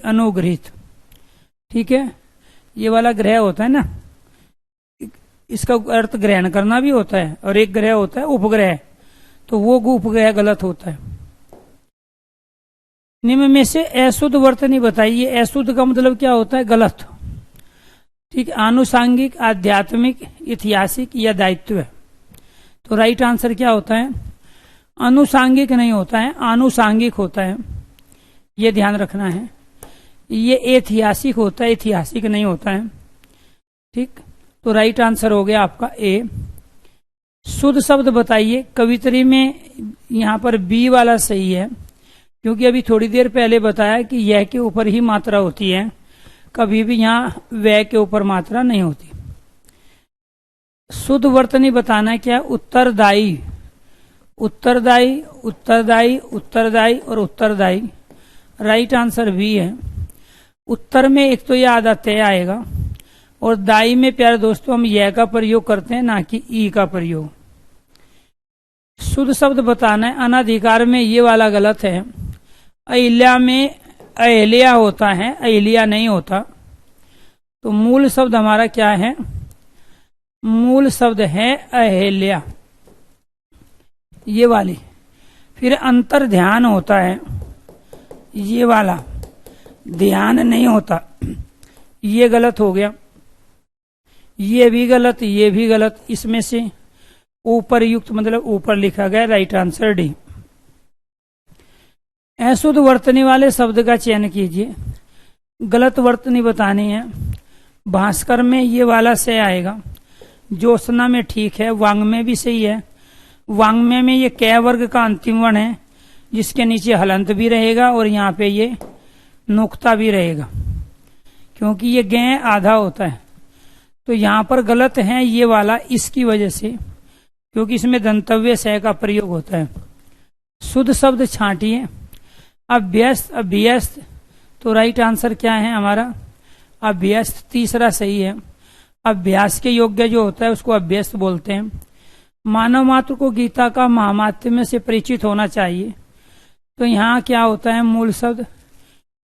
S1: अनुग्रहित। ठीक है, ये वाला ग्रह होता है ना, इसका अर्थ ग्रहण करना भी होता है, और एक ग्रह होता है उपग्रह, तो वो उपग्रह गलत होता है। निम्न में से अशुद्ध वर्तनी बताइए। अशुद्ध का मतलब क्या होता है, गलत। ठीक, आनुषांगिक, आध्यात्मिक, ऐतिहासिक या दायित्व। तो राइट आंसर क्या होता है, अनुषांगिक नहीं होता है, आनुषांगिक होता है, ये ध्यान रखना है। ये ऐतिहासिक होता है, ऐतिहासिक नहीं होता है। ठीक, तो राइट आंसर हो गया आपका ए। शुद्ध शब्द बताइए। कवित्री में यहां पर बी वाला सही है, क्योंकि अभी थोड़ी देर पहले बताया कि यह के ऊपर ही मात्रा होती है, कभी भी यहां वह के ऊपर मात्रा नहीं होती। शुद्ध वर्तनी बताना है क्या, उत्तरदायी, उत्तरदायी, उत्तरदायी, उत्तरदायी और उत्तरदायी। राइट आंसर भी है। उत्तर में एक तो यह आधा तय आएगा, और दाई में प्यारे दोस्तों हम यह का प्रयोग करते हैं, ना कि ई का प्रयोग। शुद्ध शब्द बताना है। अनाधिकार में ये वाला गलत है। अहिल्या में अहिल्या होता है, अहिल्या नहीं होता। तो मूल शब्द हमारा क्या है, मूल शब्द है अहिल्या, ये वाली। फिर अंतर ध्यान होता है, ये वाला ध्यान नहीं होता, ये गलत हो गया, ये भी गलत, ये भी गलत। इसमें से ऊपर युक्त मतलब ऊपर लिखा गया, राइट आंसर डी। अशुद्ध वर्तनी वाले शब्द का चयन कीजिए। गलत वर्तनी बतानी है। भास्कर में ये वाला से आएगा, ज्योत्सना में ठीक है, वांग्मय भी सही है। वांग्मय में ये कै वर्ग का अंतिम वर्ण है, जिसके नीचे हलंत भी रहेगा और यहाँ पे ये नुक्ता भी रहेगा, क्योंकि ये गे आधा होता है। तो यहाँ पर गलत है ये वाला, इसकी वजह से, क्योंकि इसमें दंतव्य से का प्रयोग होता है। शुद्ध शब्द छांटिए। अभ्यस्त, अभ्यस्त। तो राइट आंसर क्या है हमारा, अभ्यस्त तीसरा सही है। अभ्यास के योग्य जो होता है उसको अभ्यस्त बोलते हैं। मानव मात्र को गीता का महात्म्य से परिचित होना चाहिए। तो यहाँ क्या होता है, मूल शब्द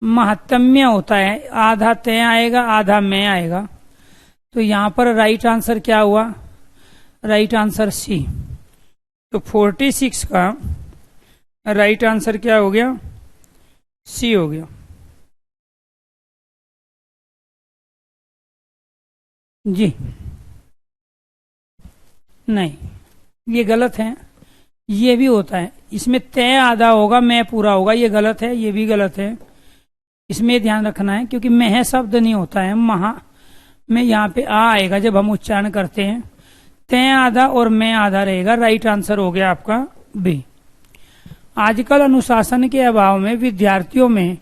S1: महात्म्य होता है, आधा तय आएगा, आधा मैं आएगा। तो यहाँ पर राइट आंसर क्या हुआ, राइट आंसर सी। तो 46 का राइट आंसर क्या हो गया, सी हो गया। जी नहीं, ये गलत है। ये भी होता है, इसमें तय आधा होगा, मैं पूरा होगा, ये गलत है, ये भी गलत है। इसमें ध्यान रखना है, क्योंकि मह शब्द नहीं होता है, महा में यहाँ पे आ आएगा जब हम उच्चारण करते हैं। तय आधा और मैं आधा रहेगा। राइट आंसर हो गया आपका बी। आजकल अनुशासन के अभाव में विद्यार्थियों में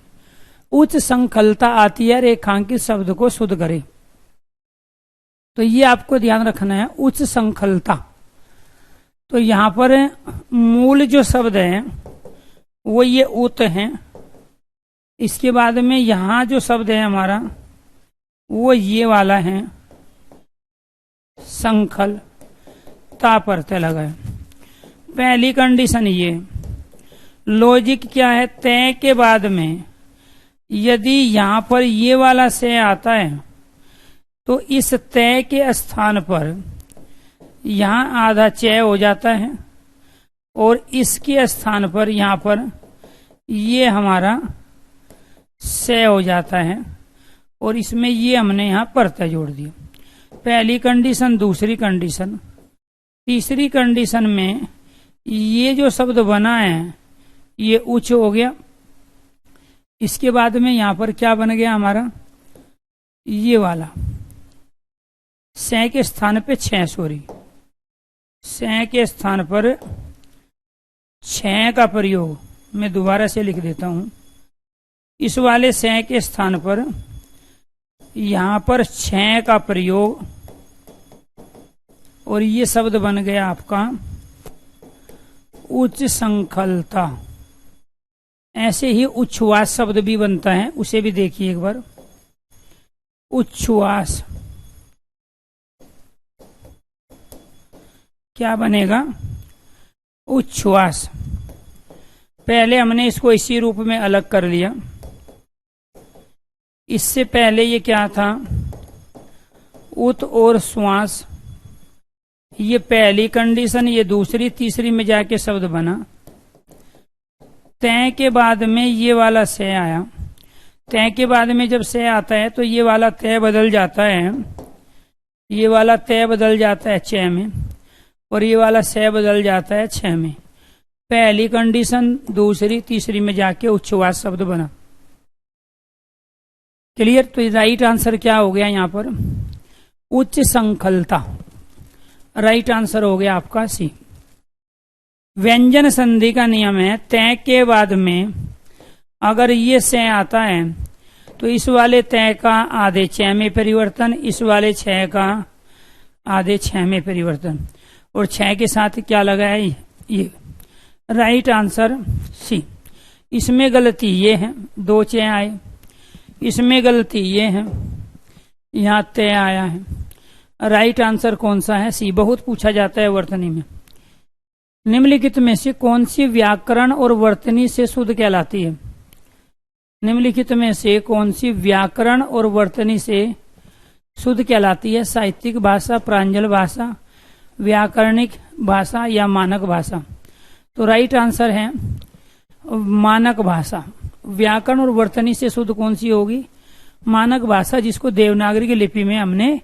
S1: उच्च संकलता आती है, रेखांकित शब्द को शुद्ध करें। तो ये आपको ध्यान रखना है, उच्च संकलता। तो यहाँ पर मूल जो शब्द है वो ये उत है। इसके बाद में यहाँ जो शब्द है हमारा वो ये वाला है, संखल, ता पर तय लगा है। पहली कंडीशन ये। लॉजिक क्या है, तय के बाद में यदि यहाँ पर ये वाला से आता है तो इस तय के स्थान पर यहाँ आधा चय हो जाता है, और इसके स्थान पर यहाँ पर ये हमारा से हो जाता है, और इसमें ये हमने यहाँ परता जोड़ दिया। पहली कंडीशन, दूसरी कंडीशन। तीसरी कंडीशन में ये जो शब्द बना है ये उच्च हो गया। इसके बाद में यहां पर क्या बन गया हमारा, ये वाला से के स्थान पे छह, से के स्थान पर छह का प्रयोग मैं दोबारा से लिख देता हूं। इस वाले से के स्थान पर यहां पर छह का प्रयोग, और ये शब्द बन गया आपका उच्च संखलता। ऐसे ही उच्छ्वास शब्द भी बनता है, उसे भी देखिए एक बार। उच्छ्वास क्या बनेगा, उच्छ्वास। पहले हमने इसको इसी रूप में अलग कर लिया। इससे पहले ये क्या था, उत और श्वास, ये पहली कंडीशन, ये दूसरी, तीसरी में जाके शब्द बना। तय के बाद में ये वाला से आया। तय के बाद में जब से आता है तो ये वाला तय बदल जाता है, ये वाला तय बदल जाता है च में, और ये वाला से बदल जाता है छ में। पहली कंडीशन, दूसरी, तीसरी में जाके उच्छ्वास शब्द बना। क्लियर। तो राइट आंसर क्या हो गया यहाँ पर, उच्च संखलता। राइट आंसर हो गया आपका सी। व्यंजन संधि का नियम है, तय के बाद में अगर ये से आता है तो इस वाले तय का आधे छ में परिवर्तन, इस वाले छ का आधे छ में परिवर्तन, और छ के साथ क्या लगा है ये। Right answer C. इसमें गलती ये है, दो च आए। इसमें गलती ये है, यहाँ तय आया है। राइट आंसर कौन सा है, सी। बहुत पूछा जाता है वर्तनी में। निम्नलिखित में से कौन सी व्याकरण और वर्तनी से शुद्ध कहलाती है। निम्नलिखित में से कौन सी व्याकरण और वर्तनी से शुद्ध कहलाती है। साहित्यिक भाषा, प्रांजल भाषा, व्याकरणिक भाषा या मानक भाषा। तो राइट आंसर है मानक भाषा। व्याकरण और वर्तनी से शुद्ध कौन सी होगी, मानक भाषा, जिसको देवनागरी की लिपि में हमने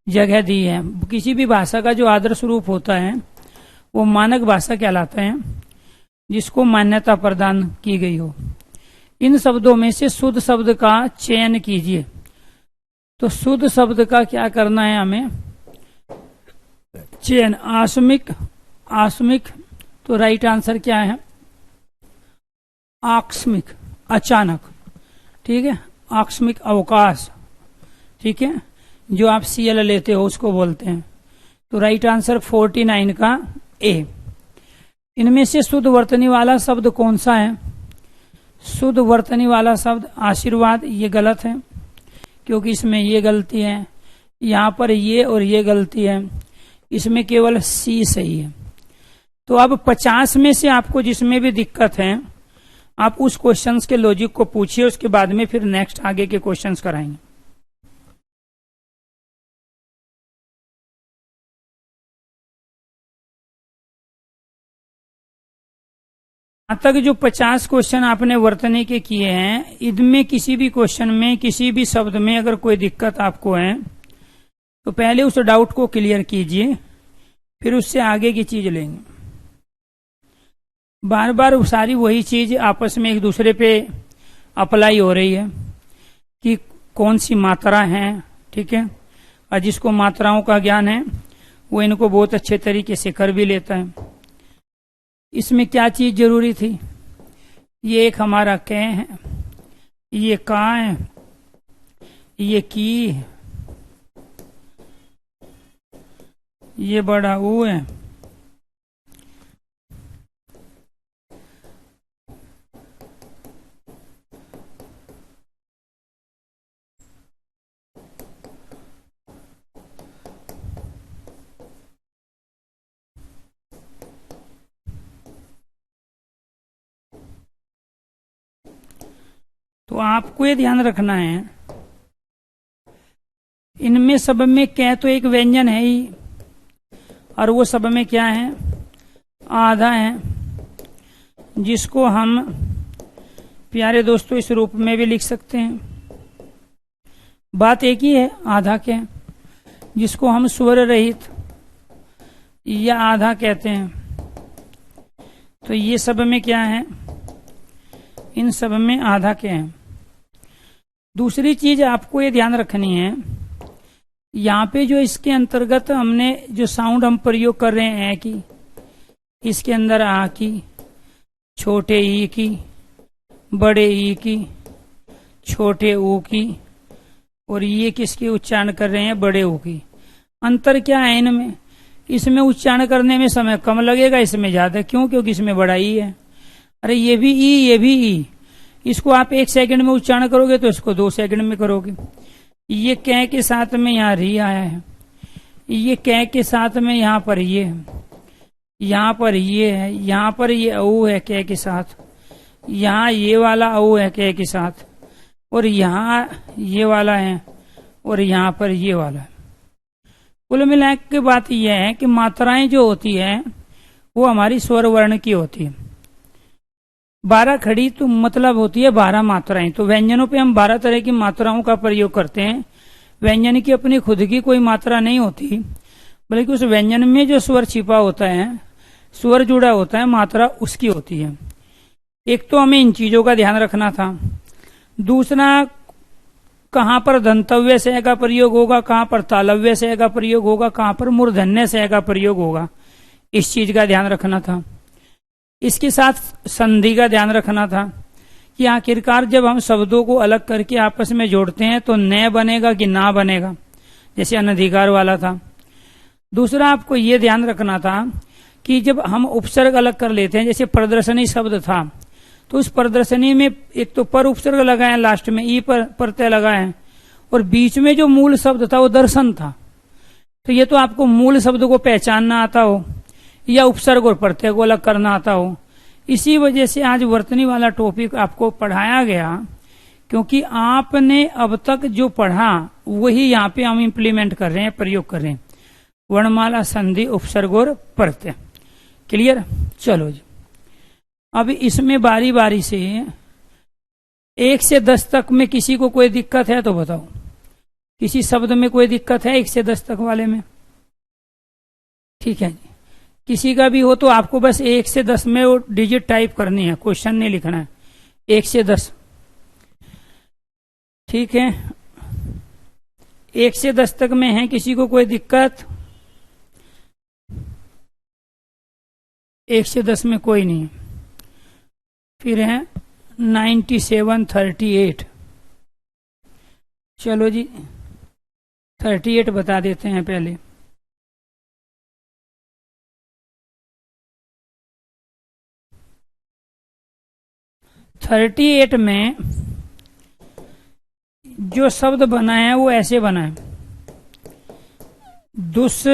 S1: जगह दी है। किसी भी भाषा का जो आदर्श रूप होता है वो मानक भाषा कहलाता है, जिसको मान्यता प्रदान की गई हो। इन शब्दों में से शुद्ध शब्द का चयन कीजिए। तो शुद्ध शब्द का क्या करना है हमें, चयन। आसमिक, आसमिक। तो राइट आंसर क्या है, आकस्मिक, अचानक। ठीक है, आकस्मिक अवकाश। ठीक है, जो आप सीएल लेते हो उसको बोलते हैं। तो राइट आंसर 49 का ए। इनमें से शुद्ध वर्तनी वाला शब्द कौन सा है। शुद्ध वर्तनी वाला शब्द आशीर्वाद। ये गलत है क्योंकि इसमें ये गलती है, यहाँ पर ये और ये गलती है, इसमें केवल सी सही है। तो अब 50 में से आपको जिसमें भी दिक्कत है आप उस क्वेश्चंस के लॉजिक को पूछिए, उसके बाद में फिर नेक्स्ट आगे के क्वेश्चंस कराएंगे। अब तक जो 50 क्वेश्चन आपने वर्तनी के किए हैं, इनमें किसी भी क्वेश्चन में, किसी भी शब्द में अगर कोई दिक्कत आपको है तो पहले उस डाउट को क्लियर कीजिए, फिर उससे आगे की चीज लेंगे। बार बार सारी वही चीज आपस में एक दूसरे पे अप्लाई हो रही है कि कौन सी मात्रा है। ठीक है, और जिसको मात्राओं का ज्ञान है वो इनको बहुत अच्छे तरीके से कर भी लेता है। इसमें क्या चीज जरूरी थी, ये एक हमारा कै है, ये का है, ये की, ये बड़ा ऊ है, तो आपको ये ध्यान रखना है इनमें सब में कै तो एक व्यंजन है ही, और वो सब में क्या है, आधा है, जिसको हम प्यारे दोस्तों इस रूप में भी लिख सकते हैं। बात एक ही है, आधा क्या, जिसको हम स्वर रहित या आधा कहते हैं। तो ये सब में क्या है, इन सब में आधा क्या है। दूसरी चीज आपको ये ध्यान रखनी है, यहाँ पे जो इसके अंतर्गत हमने जो साउंड हम प्रयोग कर रहे हैं कि इसके अंदर आ की, छोटे ई की, बड़े ई की, छोटे ऊ की, और ये किसकी उच्चारण कर रहे हैं, बड़े ऊ की। अंतर क्या है इनमें, इसमें उच्चारण करने में समय कम लगेगा, इसमें ज्यादा। क्यों? क्योंकि इसमें बड़ा ई है। अरे ये भी ई, ये भी ई, इसको आप 1 सेकंड में उच्चारण करोगे तो इसको 2 सेकंड में करोगे। ये कै के साथ में यहाँ री आया है, ये कै के साथ में यहाँ पर ये है, यहाँ पर ये है, यहाँ पर ये औ है कै के साथ, यहाँ ये वाला औ है कै के साथ, और यहाँ ये वाला है, और यहाँ पर ये वाला है। कुल मिला के बात यह है कि मात्राएं जो होती है वो हमारी स्वर वर्ण की होती है। 12 खड़ी तो मतलब होती है 12 मात्राएं। तो व्यंजनों पे हम 12 तरह की मात्राओं का प्रयोग करते हैं। व्यंजन की अपनी खुद की कोई मात्रा नहीं होती, बल्कि उस व्यंजन में जो स्वर छिपा होता है, स्वर जुड़ा होता है, मात्रा उसकी होती है। एक तो हमें इन चीजों का ध्यान रखना था। दूसरा, कहाँ पर दंतव्य से का प्रयोग होगा, कहाँ पर तालव्य से का प्रयोग होगा, कहाँ पर मूर्धन्य से का प्रयोग होगा, इस चीज का ध्यान रखना था। इसके साथ संधि का ध्यान रखना था कि आखिरकार जब हम शब्दों को अलग करके आपस में जोड़ते हैं तो न बनेगा कि ना बनेगा, जैसे अनधिकार वाला था। दूसरा, आपको ये ध्यान रखना था कि जब हम उपसर्ग अलग कर लेते हैं, जैसे प्रदर्शनी शब्द था, तो उस प्रदर्शनी में एक तो पर उपसर्ग लगाए, लास्ट में ई पर प्रत्यय लगाए, और बीच में जो मूल शब्द था वो दर्शन था। तो ये तो आपको मूल शब्द को पहचानना आता हो या उपसर्ग और प्रत्यय को अलग करना आता हो। इसी वजह से आज वर्तनी वाला टॉपिक आपको पढ़ाया गया, क्योंकि आपने अब तक जो पढ़ा वही यहाँ पे हम इम्प्लीमेंट कर रहे हैं, प्रयोग कर रहे हैं। वर्णमाला, संधि, उपसर्ग और प्रत्यय। क्लियर? चलो जी, अब इसमें बारी बारी से 1 से 10 तक में किसी को कोई दिक्कत है तो बताओ। किसी शब्द में कोई दिक्कत है 1 से 10 तक वाले में? ठीक है जी, किसी का भी हो तो आपको बस 1 से 10 में वो डिजिट टाइप करनी है, क्वेश्चन नहीं लिखना है। 1 से 10, ठीक है। 1 से 10 तक में है किसी को कोई दिक्कत? 1 से 10 में कोई नहीं। फिर है 97, 38। चलो जी 38 बता देते हैं पहले। थर्टी 38 में जो शब्द बना है वो ऐसे बना है, दुष्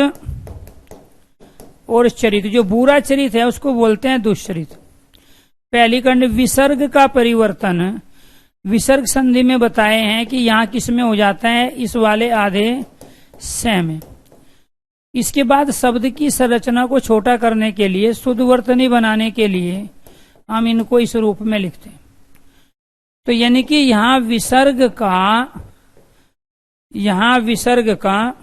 S1: और चरित। जो बुरा चरित है उसको बोलते हैं दुष्चरित। पहली खंड विसर्ग का परिवर्तन विसर्ग संधि में बताए हैं कि यहाँ किस में हो जाता है, इस वाले आधे से में। इसके बाद शब्द की संरचना को छोटा करने के लिए, शुद्ध वर्तनी बनाने के लिए हम इनको इस रूप में लिखते हैं। तो यानी कि यहाँ विसर्ग का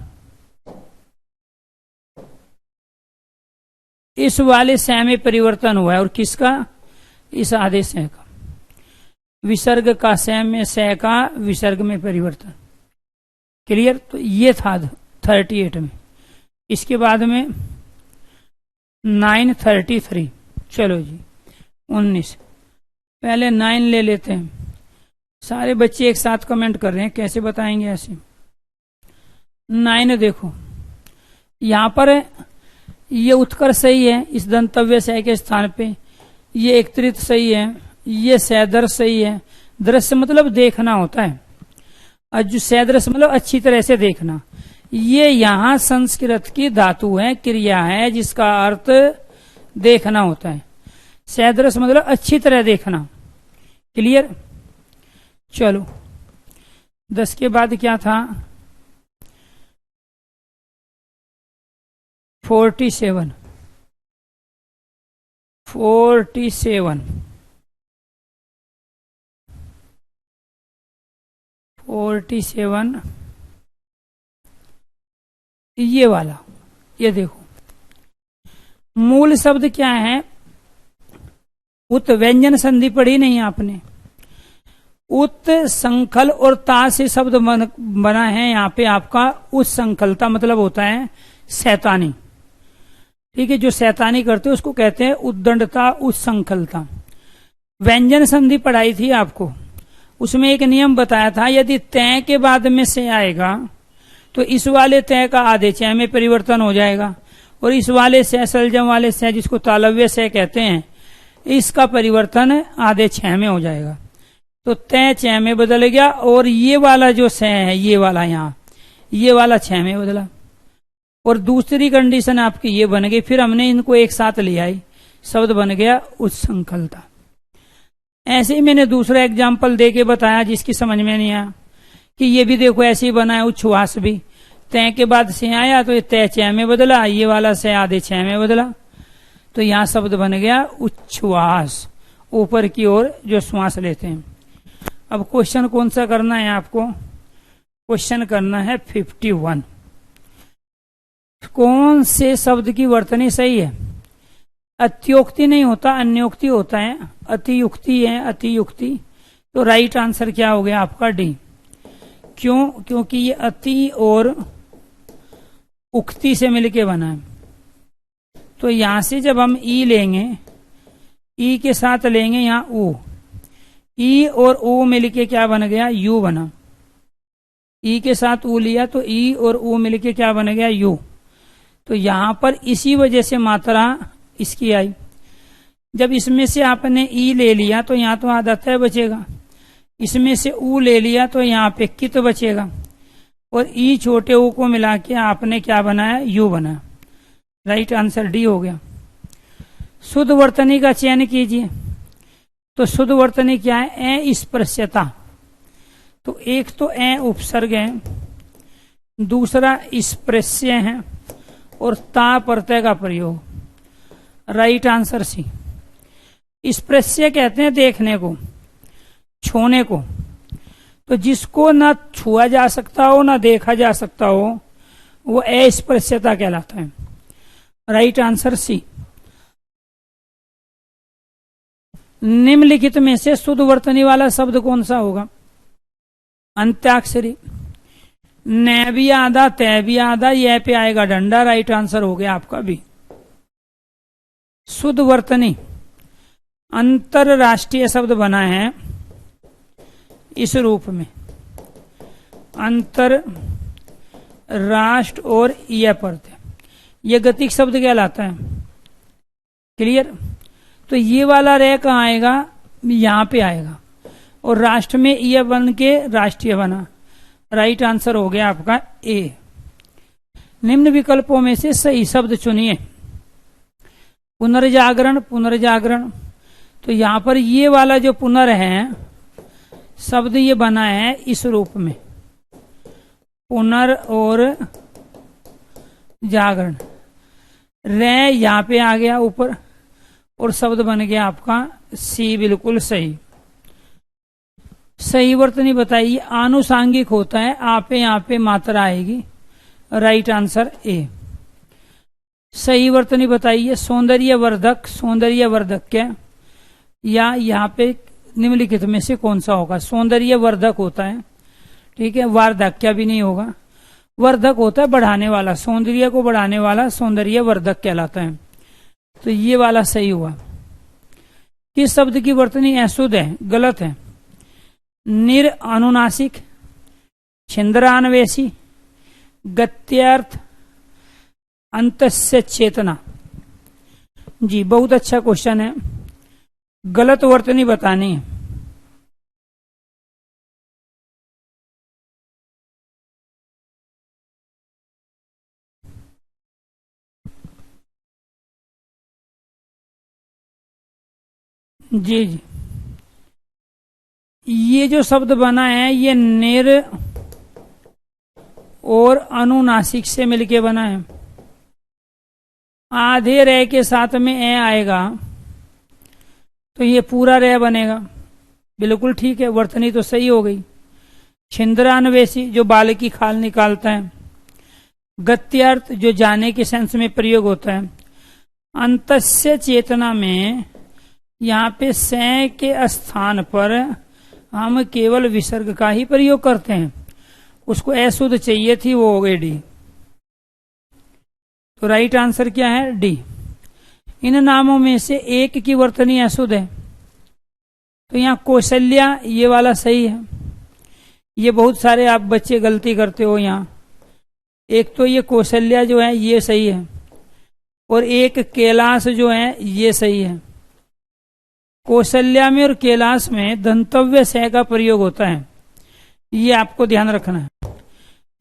S1: इस वाले से में परिवर्तन हुआ है, और किसका? इस आधे से का। विसर्ग का से में, से का विसर्ग में परिवर्तन। क्लियर? तो ये था 38 में। इसके बाद में 933। चलो जी 19। पहले 9 ले लेते हैं। सारे बच्चे एक साथ कमेंट कर रहे हैं, कैसे बताएंगे ऐसे? 9 देखो, यहां पर ये उत्कर्ष सही है इस दंतव्य से के स्थान पे, ये एकत्रित सही है, ये सैदर्श सही है। दृश्य मतलब देखना होता है, और जो सैदर्श मतलब अच्छी तरह से देखना। ये यहाँ संस्कृत की धातु है, क्रिया है, जिसका अर्थ देखना होता है। सैदर्श मतलब अच्छी तरह देखना। क्लियर? चलो 10 के बाद क्या था? 47। 47 ये वाला, ये देखो मूल शब्द क्या है? उत व्यंजन संधि पढ़ी नहीं आपने। उत संखल और ता से शब्द बना है यहाँ पे आपका उस संखलता, मतलब होता है शैतानी। ठीक है, जो शैतानी करते हैं उसको कहते हैं उद्दंडता, उस संखलता। व्यंजन संधि पढ़ाई थी आपको, उसमें एक नियम बताया था, यदि तय के बाद में से आएगा तो इस वाले तय का आधे चय में परिवर्तन हो जाएगा, और इस वाले से, सलजम वाले से, जिसको तालव्य से कहते हैं, इसका परिवर्तन आधे छह में हो जाएगा। तो तय छह में बदल गया, और ये वाला जो से है, ये वाला यहाँ, ये वाला छह में बदला, और दूसरी कंडीशन आपकी ये बन गई। फिर हमने इनको एक साथ ले आई, शब्द बन गया उच्छृंखलता। ऐसे ही मैंने दूसरा एग्जाम्पल दे के बताया जिसकी समझ में नहीं आया, कि ये भी देखो ऐसे ही बना है, उच्छ्वास भी तय के बाद से आया तो ये तय छह में बदला, ये वाला से आधे छह में बदला, तो यहां शब्द बन गया उच्छ्वास, ऊपर की ओर जो श्वास लेते हैं। अब क्वेश्चन कौन सा करना है आपको? क्वेश्चन करना है 51। कौन से शब्द की वर्तनी सही है? अत्योक्ति नहीं होता, अन्योक्ति होता है। अतियुक्ति है, अतियुक्ति। तो राइट आंसर क्या हो गया आपका? डी। क्यों? क्योंकि ये अति और उक्ति से मिलके बना है। तो यहां से जब हम ई लेंगे, ई के साथ लेंगे यहां ऊ, ई और ऊ मिलके क्या बन गया? यू बना। ई के साथ ऊ लिया तो ई और ऊ मिलके क्या बन गया? यू। तो यहां पर इसी वजह से मात्रा इसकी आई। जब इसमें से आपने ई ले लिया तो यहां तो आधा तय बचेगा, इसमें से ऊ ले लिया तो यहाँ पे कित बचेगा, और ई छोटे ऊ को मिला के आपने क्या बनाया? यू बनाया। राइट आंसर डी हो गया। शुद्ध वर्तनी का चयन कीजिए। तो शुद्ध वर्तनी क्या है? ए स्पर्श्यता। तो एक तो ए उपसर्ग है, दूसरा स्पर्श्य है, और ता प्रत्यय का प्रयोग। राइट आंसर सी। स्पर्श्य कहते हैं देखने को, छूने को। तो जिसको ना छुआ जा सकता हो ना देखा जा सकता हो वो अस्पृश्यता कहलाता है। Right answer C. निम्नलिखित में से शुद्ध वर्तनी वाला शब्द कौन सा होगा? अंत्याक्षरी। न भी आधा, तय भी आधा, यह पे आएगा डंडा। राइट आंसर हो गया आपका भी। शुद्ध वर्तनी अंतरराष्ट्रीय शब्द बना है इस रूप में, अंतर राष्ट्र और यह प्रत्यय, यह गतिक शब्द कहलाता है। क्लियर? तो ये वाला रह कहाँ आएगा? यहां पे आएगा, और राष्ट्र में यह बन के राष्ट्रीय बना। राइट आंसर हो गया आपका ए। निम्न विकल्पों में से सही शब्द चुनिए। पुनर्जागरण, पुनर्जागरण। तो यहां पर ये वाला जो पुनर् है शब्द ये बना है इस रूप में, पुनर् और जागरण। रे यहां पे आ गया ऊपर, और शब्द बन गया आपका सी। बिल्कुल सही। सही वर्तनी बताइए। आनुषांगिक होता है, आपे यहाँ पे मात्रा आएगी। Right answer A. सही वर्तनी बताइए। सौंदर्यवर्धक, सौंदर्यवर्धक क्या, या यहाँ पे निम्नलिखित में से कौन सा होगा? सौंदर्यवर्धक होता है। ठीक है, वार्धक्य भी नहीं होगा। वर्धक होता है बढ़ाने वाला, सौंदर्य को बढ़ाने वाला सौंदर्यवर्धक कहलाता है। तो ये वाला सही हुआ। किस शब्द की वर्तनी अशुद्ध है? गलत है। निर अनुनासिक, छिंद्रान्वेषी, गत्यार्थ, अंतस्य चेतना। जी बहुत अच्छा क्वेश्चन है। गलत वर्तनी बतानी है। जी जी, ये जो शब्द बना है ये निर और अनुनासिक से मिलके बना है। आधे रे के साथ में ए आएगा तो ये पूरा रे बनेगा। बिल्कुल ठीक है, वर्तनी तो सही हो गई। छिंद्रान्वेषी जो बाल की खाल निकालता है। गत्यार्थ जो जाने के सेंस में प्रयोग होता है। अंतस्य चेतना में यहाँ पे से के स्थान पर हम केवल विसर्ग का ही प्रयोग करते हैं। उसको अशुद्ध चाहिए थी, वो हो गई डी। तो राइट आंसर क्या है? डी। इन नामों में से एक की वर्तनी अशुद्ध है, तो यहाँ कौशल्या ये वाला सही है। ये बहुत सारे आप बच्चे गलती करते हो यहाँ। एक तो ये कौशल्या जो है ये सही है, और एक कैलाश जो है ये सही है। कौशल्या में और कैलाश में दंतव्य से का प्रयोग होता है, ये आपको ध्यान रखना है।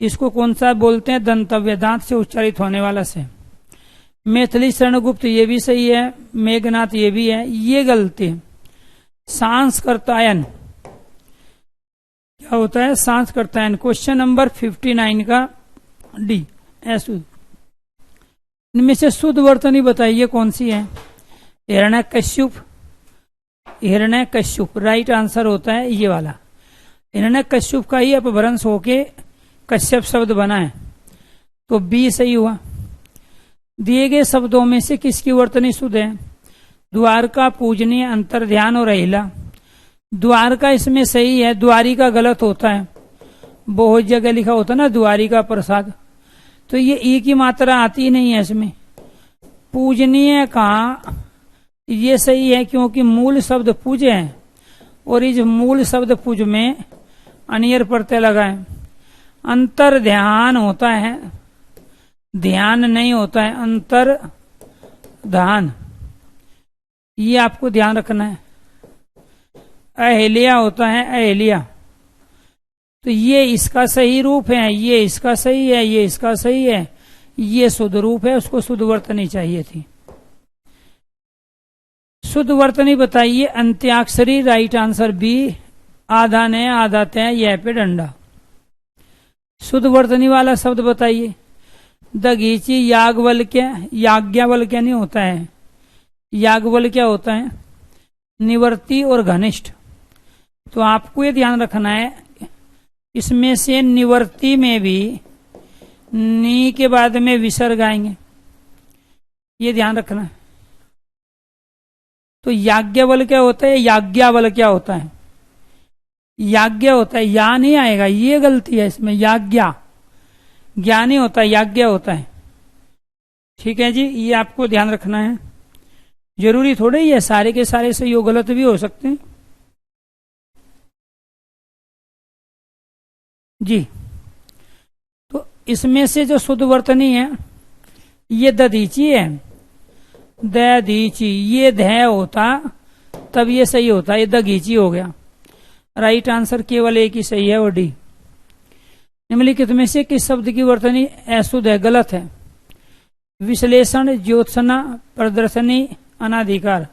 S1: इसको कौन सा बोलते हैं? दंतव्य, दांत से उच्चारित होने वाला से। मैथिली शरणगुप्त ये भी सही है, मेघनाथ ये भी है, ये गलती है। सांस्कृतायन क्या होता है? सांस्कृतायन। क्वेश्चन नंबर 59 का डी अशुद्ध। इनमें से शुद्ध वर्तनी बताइए कौन सी है? हिरण्यकश्यप, हिरण्यकश्यप राइट आंसर होता है ये वाला। हिरण्यकश्यप का ही अपभ्रंश होके कश्यप शब्द बना है, तो बी सही हुआ। दिए गए शब्दों में से किसकी वर्तनी शुद्ध है? द्वारका, पूजनीय, अंतर ध्यान और अहिला। द्वारका इसमें सही है, द्वारिका गलत होता है, बहुत जगह लिखा होता है ना द्वारिका प्रसाद, तो ये ई की मात्रा आती नहीं है इसमें। पूजनीय का ये सही है, क्योंकि मूल शब्द पूज है, और इस मूल शब्द पूज में अनियर प्रत्यय लगा है। अंतर ध्यान होता है, ध्यान नहीं होता है, अंतर ध्यान, ये आपको ध्यान रखना है। अहिल्या होता है, अहिल्या, तो ये इसका सही रूप है, ये इसका सही है, ये इसका सही है, ये शुद्ध रूप है, उसको शुद्ध वर्तनी चाहिए थी। शुद्ध वर्तनी बताइए। अंत्याक्षरी राइट आंसर बी। आधा ने, आधा तय, यह पे डंडा। शुद्ध वर्तनी वाला शब्द बताइए। दगीची, याज्ञवल्क्य, याज्ञवल्क्य नहीं होता है, याज्ञवल्क्य होता है। निवर्ती और घनिष्ठ, तो आपको ये ध्यान रखना है, इसमें से निवर्ती में भी नी के बाद में विसर्ग आएंगे, ये ध्यान रखना है। तो याज्ञवल क्या होता है? याज्ञावल क्या होता है? याज्ञ होता है, या नहीं आएगा, ये गलती है इसमें। याज्ञा, ज्ञा नहीं होता, याज्ञ होता है। ठीक है जी, ये आपको ध्यान रखना है। जरूरी थोड़े ही है सारे के सारे से यो गलत भी हो सकते हैं जी। तो इसमें से जो शुद्ध वर्तनी है ये दधीची है, दधीची, ये ध होता तब ये सही होता, ये दघीची हो गया। राइट आंसर केवल एक ही सही है, वो डी। निम्नलिखित में से किस शब्द की वर्तनी अशुद्ध है? गलत है। विश्लेषण, ज्योत्सना, प्रदर्शनी, अनाधिकार,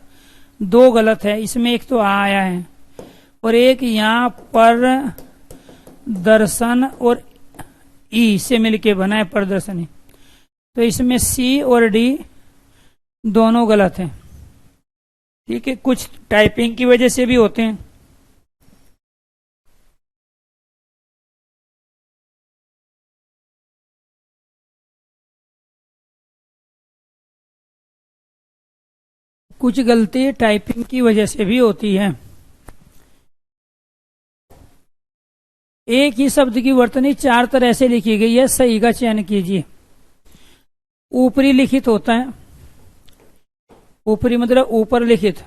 S1: दो गलत है। इसमें एक तो आया है और एक यहाँ पर दर्शन और ई से मिलके बना है प्रदर्शनी, तो इसमें सी और डी दोनों गलत हैं। ठीक है, कुछ टाइपिंग की वजह से भी होते हैं। कुछ गलती टाइपिंग की वजह से भी होती है। एक ही शब्द की वर्तनी चार तरह से लिखी गई है, सही का चयन कीजिए। ऊपरी लिखित होता है, ऊपरी मतलब ऊपर लिखित।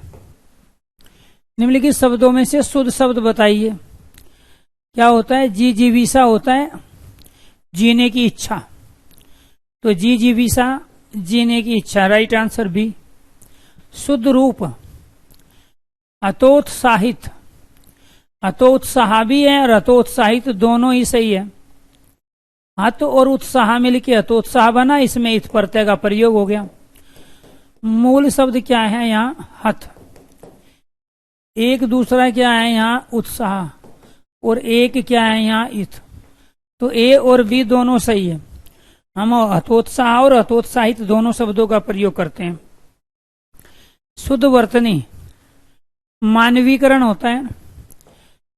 S1: निम्नलिखित शब्दों में से शुद्ध शब्द बताइए। क्या होता है? जी जीविसा होता है, जीने की इच्छा, तो जी जीविसा जीने की इच्छा, राइट आंसर बी। शुद्ध रूप अतोत्साहित, अतोत्साह भी है और अतोत्साहित दोनों ही सही है। हत और उत्साह मिलके अतोत्साह बना, इसमें इत प्रत्यय का प्रयोग हो गया। मूल शब्द क्या है यहाँ? हत। एक दूसरा क्या है यहाँ? उत्साह, और एक क्या है यहाँ? इत। तो ए और बी दोनों सही है। हम हतोत्साह और हतोत्साहित दोनों शब्दों का प्रयोग करते हैं। शुद्ध वर्तनी मानवीकरण होता है।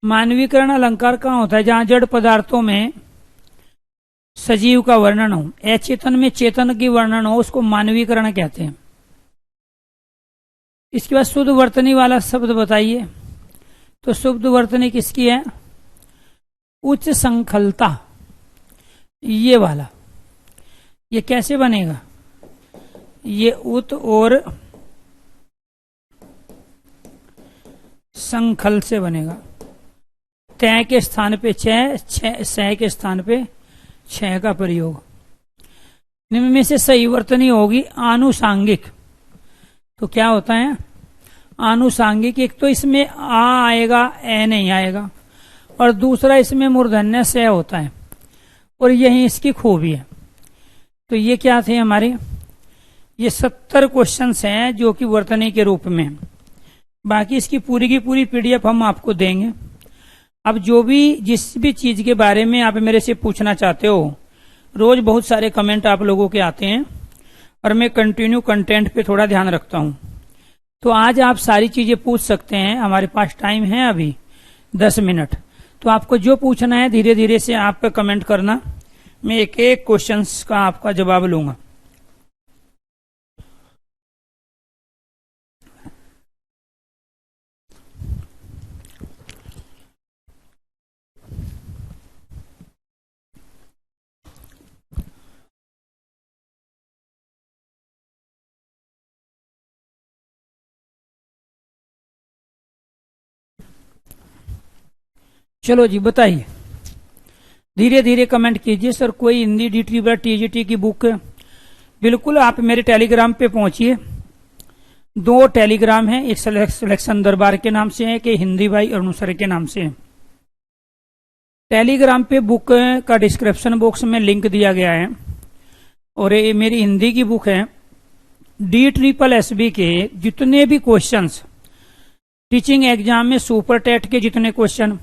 S1: मानवीकरण अलंकार कहाँ होता है? जहां जड़ पदार्थों में सजीव का वर्णन हो, अचेतन में चेतन की वर्णन हो, उसको मानवीकरण कहते हैं। इसके बाद शुद्ध वर्तनी वाला शब्द बताइए। तो शुद्ध वर्तनी किसकी है? उच्च संखलता, ये वाला। ये कैसे बनेगा? ये उत और संखल से बनेगा। तय के स्थान पे सह के स्थान पे छह का प्रयोग। निम्न में से सही वर्तनी होगी आनुषांगिक। तो क्या होता है आनुषांगिक? एक तो इसमें आ आएगा, ए नहीं आएगा, और दूसरा इसमें मूर्धन्य से होता है, और यही इसकी खूबी है। तो ये क्या थे हमारे? ये 70 क्वेश्चंस हैं जो कि वर्तनी के रूप में। बाकी इसकी पूरी की पूरी पीडीएफ हम आपको देंगे। अब जो भी जिस भी चीज के बारे में आप मेरे से पूछना चाहते हो, रोज बहुत सारे कमेंट आप लोगों के आते हैं और मैं कंटिन्यू कंटेंट पे थोड़ा ध्यान रखता हूं। तो आज आप सारी चीजें पूछ सकते हैं। हमारे पास टाइम है अभी 10 मिनट। तो आपको जो पूछना है धीरे धीरे से आप कमेंट करना, मैं एक एक क्वेश्चन का आपका जवाब लूंगा। चलो जी बताइए, धीरे धीरे कमेंट कीजिए। सर कोई हिंदी DT TGT की बुक? बिल्कुल, आप मेरे टेलीग्राम पे पहुंचिए। 2 टेलीग्राम है, एक सिलेक्शन दरबार के नाम से है, कि हिंदी भाई अरुण सर के नाम से है। टेलीग्राम पे बुक का डिस्क्रिप्शन बॉक्स में लिंक दिया गया है, और ये मेरी हिंदी की बुक है। DSSB के जितने भी क्वेश्चंस, टीचिंग एग्जाम में सुपर टेट के जितने क्वेश्चन,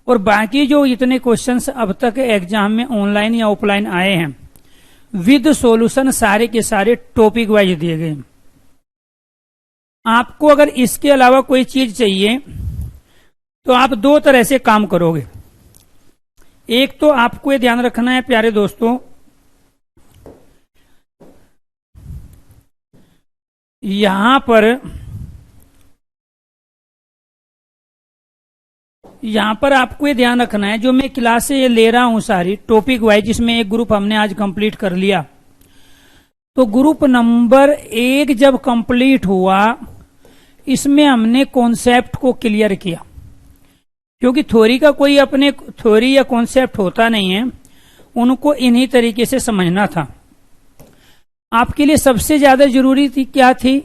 S1: और बाकी जो इतने क्वेश्चंस अब तक एग्जाम में ऑनलाइन या ऑफलाइन आए हैं, विद सॉल्यूशन सारे के सारे टॉपिक वाइज दिए गए। आपको अगर इसके अलावा कोई चीज चाहिए तो आप 2 तरह से काम करोगे। एक तो आपको ये ध्यान रखना है प्यारे दोस्तों, यहां पर आपको ये ध्यान रखना है, जो मैं क्लास ये ले रहा हूं सारी टॉपिक वाइज, जिसमें एक ग्रुप हमने आज कंप्लीट कर लिया। तो ग्रुप नंबर 1 जब कंप्लीट हुआ, इसमें हमने कॉन्सेप्ट को क्लियर किया, क्योंकि थ्योरी का कोई अपने थ्योरी या कॉन्सेप्ट होता नहीं है, उनको इन्हीं तरीके से समझना था। आपके लिए सबसे ज्यादा जरूरी थी क्या थी?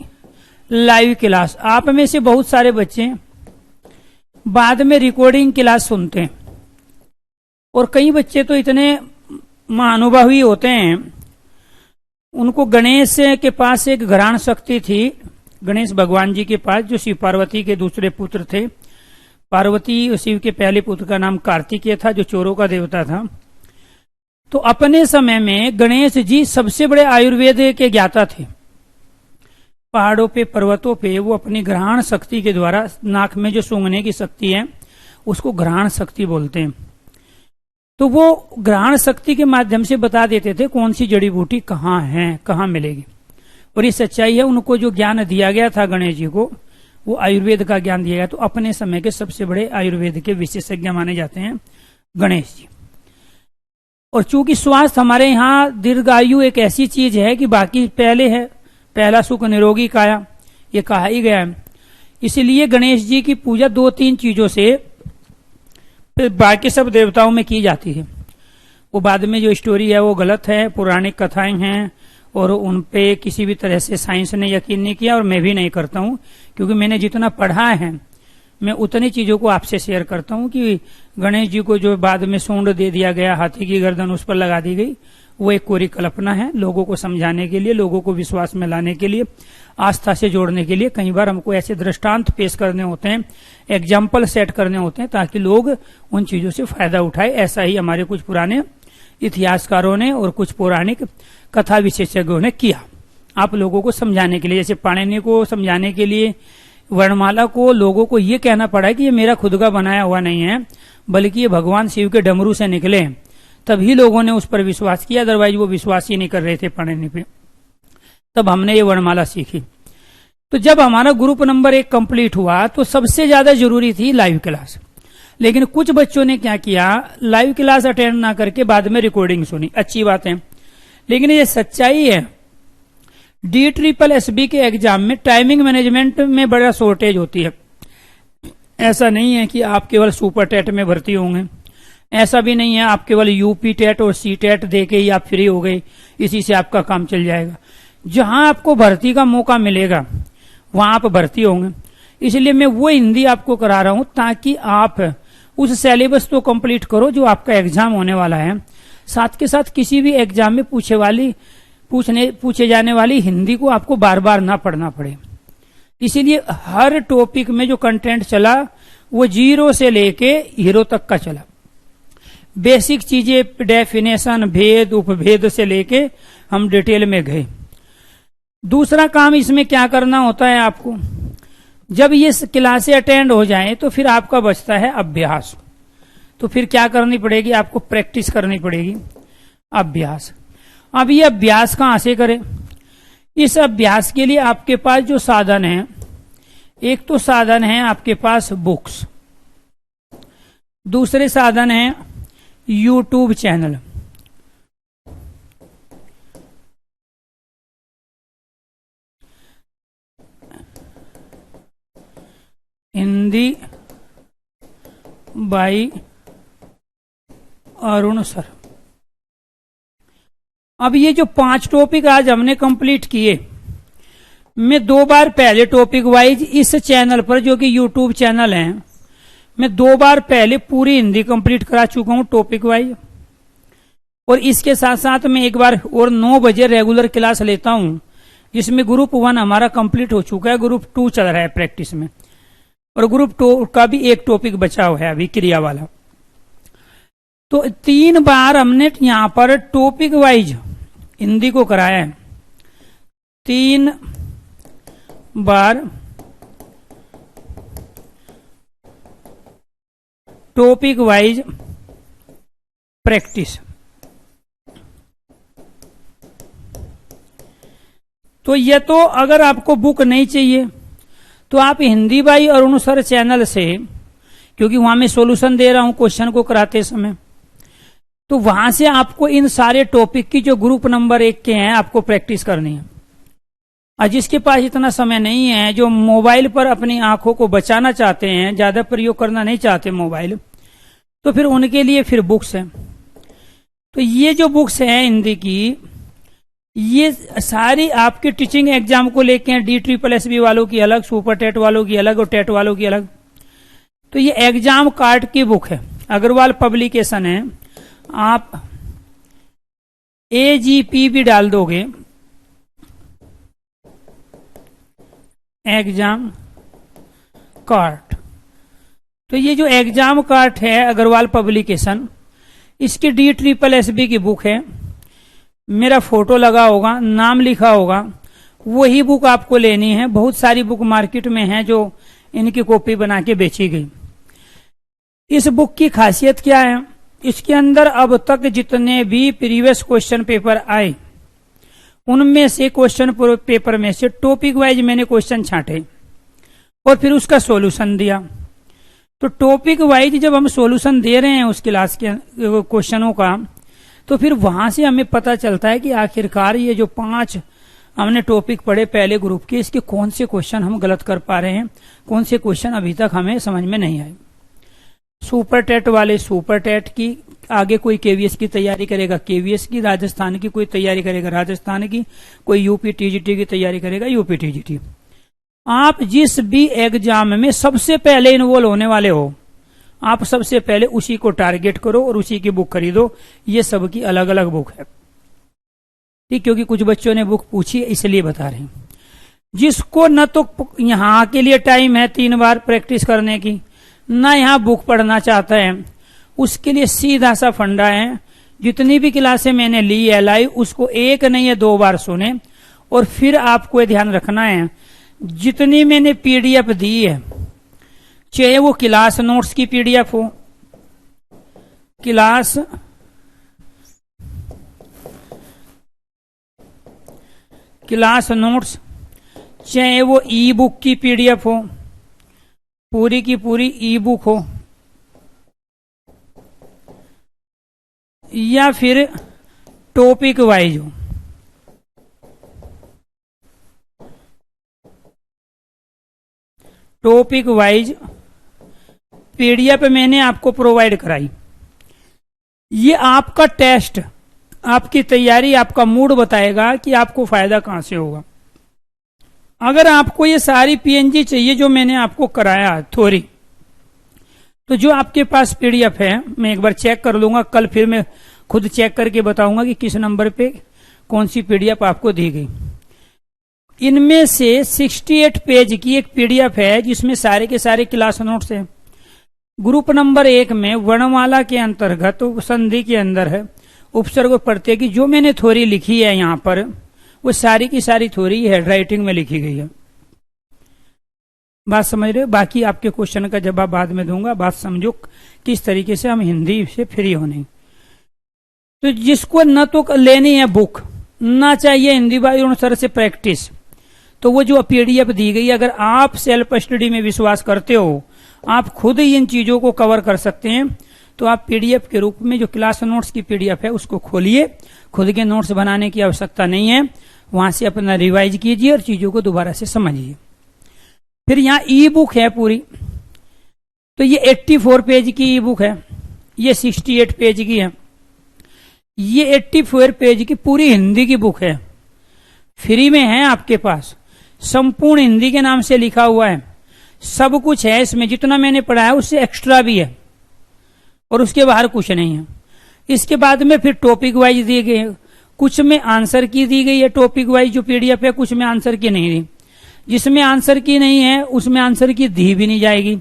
S1: Live class. आप में से बहुत सारे बच्चे बाद में रिकॉर्डिंग क्लास सुनते हैं, और कई बच्चे तो इतने महानुभवी होते हैं, उनको गणेश के पास एक घराण शक्ति थी, गणेश भगवान जी के पास, जो शिव पार्वती के दूसरे पुत्र थे। पार्वती और शिव के पहले पुत्र का नाम कार्तिकेय था, जो चोरों का देवता था। तो अपने समय में गणेश जी सबसे बड़े आयुर्वेद के ज्ञाता थे। पहाड़ों पे, पर्वतों पे वो अपनी घ्राण शक्ति के द्वारा, नाक में जो सूंघने की शक्ति है उसको घ्राण शक्ति बोलते हैं, तो वो घ्राण शक्ति के माध्यम से बता देते थे कौन सी जड़ी बूटी कहाँ है, कहाँ मिलेगी। और ये सच्चाई है, उनको जो ज्ञान दिया गया था गणेश जी को, वो आयुर्वेद का ज्ञान दिया गया। तो अपने समय के सबसे बड़े आयुर्वेद के विशेषज्ञ माने जाते हैं गणेश जी। और चूंकि स्वास्थ्य हमारे यहाँ दीर्घायु एक ऐसी चीज है कि बाकी पहले है, पहला सुख निरोगी काया, ये कहा ही गया है। इसलिए गणेश जी की पूजा 2-3 चीजों से बाकी सब देवताओं में की जाती है। वो बाद में जो स्टोरी है वो गलत है, पौराणिक कथाएं हैं, और उन पे किसी भी तरह से साइंस ने यकीन नहीं किया, और मैं भी नहीं करता हूं, क्योंकि मैंने जितना पढ़ा है मैं उतनी चीजों को आपसे शेयर करता हूं कि गणेश जी को जो बाद में सूंड दे दिया गया, हाथी की गर्दन उस पर लगा दी गई, वो एक कोरी कल्पना है, लोगों को समझाने के लिए, लोगों को विश्वास में लाने के लिए, आस्था से जोड़ने के लिए। कई बार हमको ऐसे दृष्टांत पेश करने होते हैं, एग्जाम्पल सेट करने होते हैं, ताकि लोग उन चीजों से फायदा उठाए। ऐसा ही हमारे कुछ पुराने इतिहासकारों ने और कुछ पौराणिक कथा विशेषज्ञों ने किया, आप लोगों को समझाने के लिए। जैसे पाणिनि को समझाने के लिए वर्णमाला को लोगों को ये कहना पड़ा कि ये मेरा खुद का बनाया हुआ नहीं है, बल्कि ये भगवान शिव के डमरू से निकले, तभी लोगों ने उस पर विश्वास किया, अदरवाइज वो विश्वास ही नहीं कर रहे थे पाणिनि पे। तब हमने ये वर्णमाला सीखी। तो जब हमारा ग्रुप नंबर 1 कंप्लीट हुआ तो सबसे ज्यादा जरूरी थी लाइव क्लास। लेकिन कुछ बच्चों ने क्या किया, लाइव क्लास अटेंड ना करके बाद में रिकॉर्डिंग सुनी। अच्छी बात है, लेकिन ये सच्चाई है, DSSB के एग्जाम में टाइमिंग मैनेजमेंट में बड़ा शॉर्टेज होती है। ऐसा नहीं है कि आप केवल सुपर टेट में भर्ती होंगे, ऐसा भी नहीं है आप केवल यूपी टेट और सी टेट दे के ही आप फ्री हो गए, इसी से आपका काम चल जाएगा। जहां आपको भर्ती का मौका मिलेगा वहां आप भर्ती होंगे। इसलिए मैं वो हिंदी आपको करा रहा हूं ताकि आप उस सिलेबस तो कंप्लीट करो जो आपका एग्जाम होने वाला है, साथ के साथ किसी भी एग्जाम में पूछे जाने वाली हिंदी को आपको बार बार ना पढ़ना पड़े। इसीलिए हर टॉपिक में जो कंटेंट चला वो 0 से लेके हीरो तक का चला। बेसिक चीजें, डेफिनेशन, भेद, उपभेद से लेके हम डिटेल में गए। दूसरा काम इसमें क्या करना होता है आपको, जब ये क्लासें अटेंड हो जाएं तो फिर आपका बचता है अभ्यास। तो फिर क्या करनी पड़ेगी, आपको प्रैक्टिस करनी पड़ेगी, अभ्यास। अब ये अभ्यास कहां से करें, इस अभ्यास के लिए आपके पास जो साधन है, एक तो साधन है आपके पास बुक्स, दूसरे साधन है YouTube channel. Hindi by Arun sir. अब ये जो 5 टॉपिक आज हमने कंप्लीट किए, मैं 2 बार पहले टॉपिक वाइज इस चैनल पर, जो कि यूट्यूब चैनल है, मैं 2 बार पहले पूरी हिंदी कंप्लीट करा चुका हूं टॉपिक वाइज। और इसके साथ साथ मैं एक बार और 9 बजे रेगुलर क्लास लेता हूं, जिसमें ग्रुप 1 हमारा कंप्लीट हो चुका है, ग्रुप 2 चल रहा है प्रैक्टिस में, और ग्रुप 2 का भी एक टॉपिक बचा हुआ है अभी, क्रिया वाला। तो 3 बार हमने यहां पर टॉपिक वाइज हिंदी को कराया है, 3 बार टॉपिक वाइज प्रैक्टिस। तो ये तो अगर आपको बुक नहीं चाहिए तो आप Hindi by Arun sir channel से, क्योंकि वहां मैं सॉल्यूशन दे रहा हूं क्वेश्चन को कराते समय, तो वहां से आपको इन सारे टॉपिक की जो ग्रुप नंबर 1 के हैं आपको प्रैक्टिस करनी है। और जिसके पास इतना समय नहीं है, जो मोबाइल पर अपनी आंखों को बचाना चाहते हैं, ज्यादा प्रयोग करना नहीं चाहते मोबाइल, तो फिर उनके लिए फिर बुक्स हैं। तो ये जो बुक्स हैं हिंदी की, ये सारी आपके टीचिंग एग्जाम को लेके हैं, DSSB वालों की अलग, सुपर टेट वालों की अलग और टेट वालों की अलग। तो ये एग्जाम कार्ड की बुक है, अग्रवाल पब्लिकेशन है। आप AGP भी डाल दोगे, एग्जाम कार्ड। तो ये जो एग्जाम कार्ड है अग्रवाल पब्लिकेशन, इसकी DSSB की बुक है, मेरा फोटो लगा होगा, नाम लिखा होगा, वही बुक आपको लेनी है। बहुत सारी बुक मार्केट में है जो इनकी कॉपी बना के बेची गई। इस बुक की खासियत क्या है, इसके अंदर अब तक जितने भी प्रीवियस क्वेश्चन पेपर आए, उनमें से क्वेश्चन पेपर में से टॉपिक वाइज मैंने क्वेश्चन छांटे और फिर उसका सॉल्यूशन दिया। तो टॉपिक वाइज जब हम सॉल्यूशन दे रहे हैं उस क्लास के क्वेश्चनों का, तो फिर वहां से हमें पता चलता है कि आखिरकार ये जो 5 हमने टॉपिक पढ़े पहले ग्रुप के, इसके कौन से क्वेश्चन हम गलत कर पा रहे हैं, कौन से क्वेश्चन अभी तक हमें समझ में नहीं आए। सुपर टेट वाले सुपर टेट की, आगे कोई KVS की तैयारी करेगा KVS की, राजस्थान की कोई तैयारी करेगा राजस्थान की, कोई यूपी TGT की तैयारी करेगा यूपी TGT। आप जिस भी एग्जाम में सबसे पहले इन्वॉल्व होने वाले हो, आप सबसे पहले उसी को टारगेट करो और उसी की बुक खरीदो। ये सबकी अलग अलग बुक है, ठीक, क्योंकि कुछ बच्चों ने बुक पूछी इसलिए बता रहे हैं। जिसको न तो यहाँ के लिए टाइम है 3 बार प्रैक्टिस करने की, न यहाँ बुक पढ़ना चाहता है, उसके लिए सीधा सा फंडा है, जितनी भी क्लासें मैंने ली है लाइव, उसको 1 नहीं या 2 बार सुने। और फिर आपको ये ध्यान रखना है, जितनी मैंने PDF दी है, चाहे वो क्लास नोट्स की PDF हो, क्लास नोट्स, चाहे वो ई बुक की पीडीएफ हो, पूरी की पूरी ई बुक हो, या फिर टॉपिक वाइज हो। टॉपिक वाइज पीडीएफ मैंने आपको प्रोवाइड कराई। ये आपका टेस्ट, आपकी तैयारी, आपका मूड बताएगा कि आपको फायदा कहां से होगा। अगर आपको ये सारी पीएनजी चाहिए जो मैंने आपको कराया थ्योरी, तो जो आपके पास पीडीएफ है मैं एक बार चेक कर लूंगा, कल फिर मैं खुद चेक करके बताऊंगा कि किस नंबर पे कौन सी पीडीएफ आपको दी गई। इनमें से 68 पेज की एक पीडीएफ है जिसमें सारे के सारे क्लास नोट्स हैं। ग्रुप नंबर 1 में वर्णमाला के अंतर्गत संधि के अंदर है उपसर्ग प्रत्यय की जो मैंने थ्योरी लिखी है यहाँ पर, वो सारी की सारी थ्योरी हैंड राइटिंग में लिखी गई है। बात समझ रहे हो? बाकी आपके क्वेश्चन का जवाब बाद में दूंगा। बात समझो किस तरीके से हम हिंदी से फ्री होने। तो जिसको न तो लेनी है बुक, ना चाहिए हिंदी वायुण सर से प्रैक्टिस, तो वो जो पीडीएफ दी गई, अगर आप सेल्फ स्टडी में विश्वास करते हो, आप खुद ही इन चीजों को कवर कर सकते हैं, तो आप पीडीएफ के रूप में जो क्लास नोट्स की पीडीएफ है उसको खोलिए। खुद के नोट्स बनाने की आवश्यकता नहीं है, वहां से अपना रिवाइज कीजिए और चीजों को दोबारा से समझिए। फिर यहाँ ई बुक है पूरी, तो ये 84 पेज की ई बुक है, ये 68 पेज की है। ये 84 पेज की पूरी हिंदी की बुक है, फ्री में है आपके पास, संपूर्ण हिंदी के नाम से लिखा हुआ है, सब कुछ है इसमें। जितना मैंने पढ़ा है उससे एक्स्ट्रा भी है और उसके बाहर कुछ नहीं है। इसके बाद में फिर टॉपिक वाइज दिए गए, कुछ में आंसर की दी गई है टॉपिक वाइज जो पीडीएफ है, कुछ में आंसर की नहीं दी। जिसमें आंसर की नहीं है उसमें आंसर की दी भी नहीं जाएगी,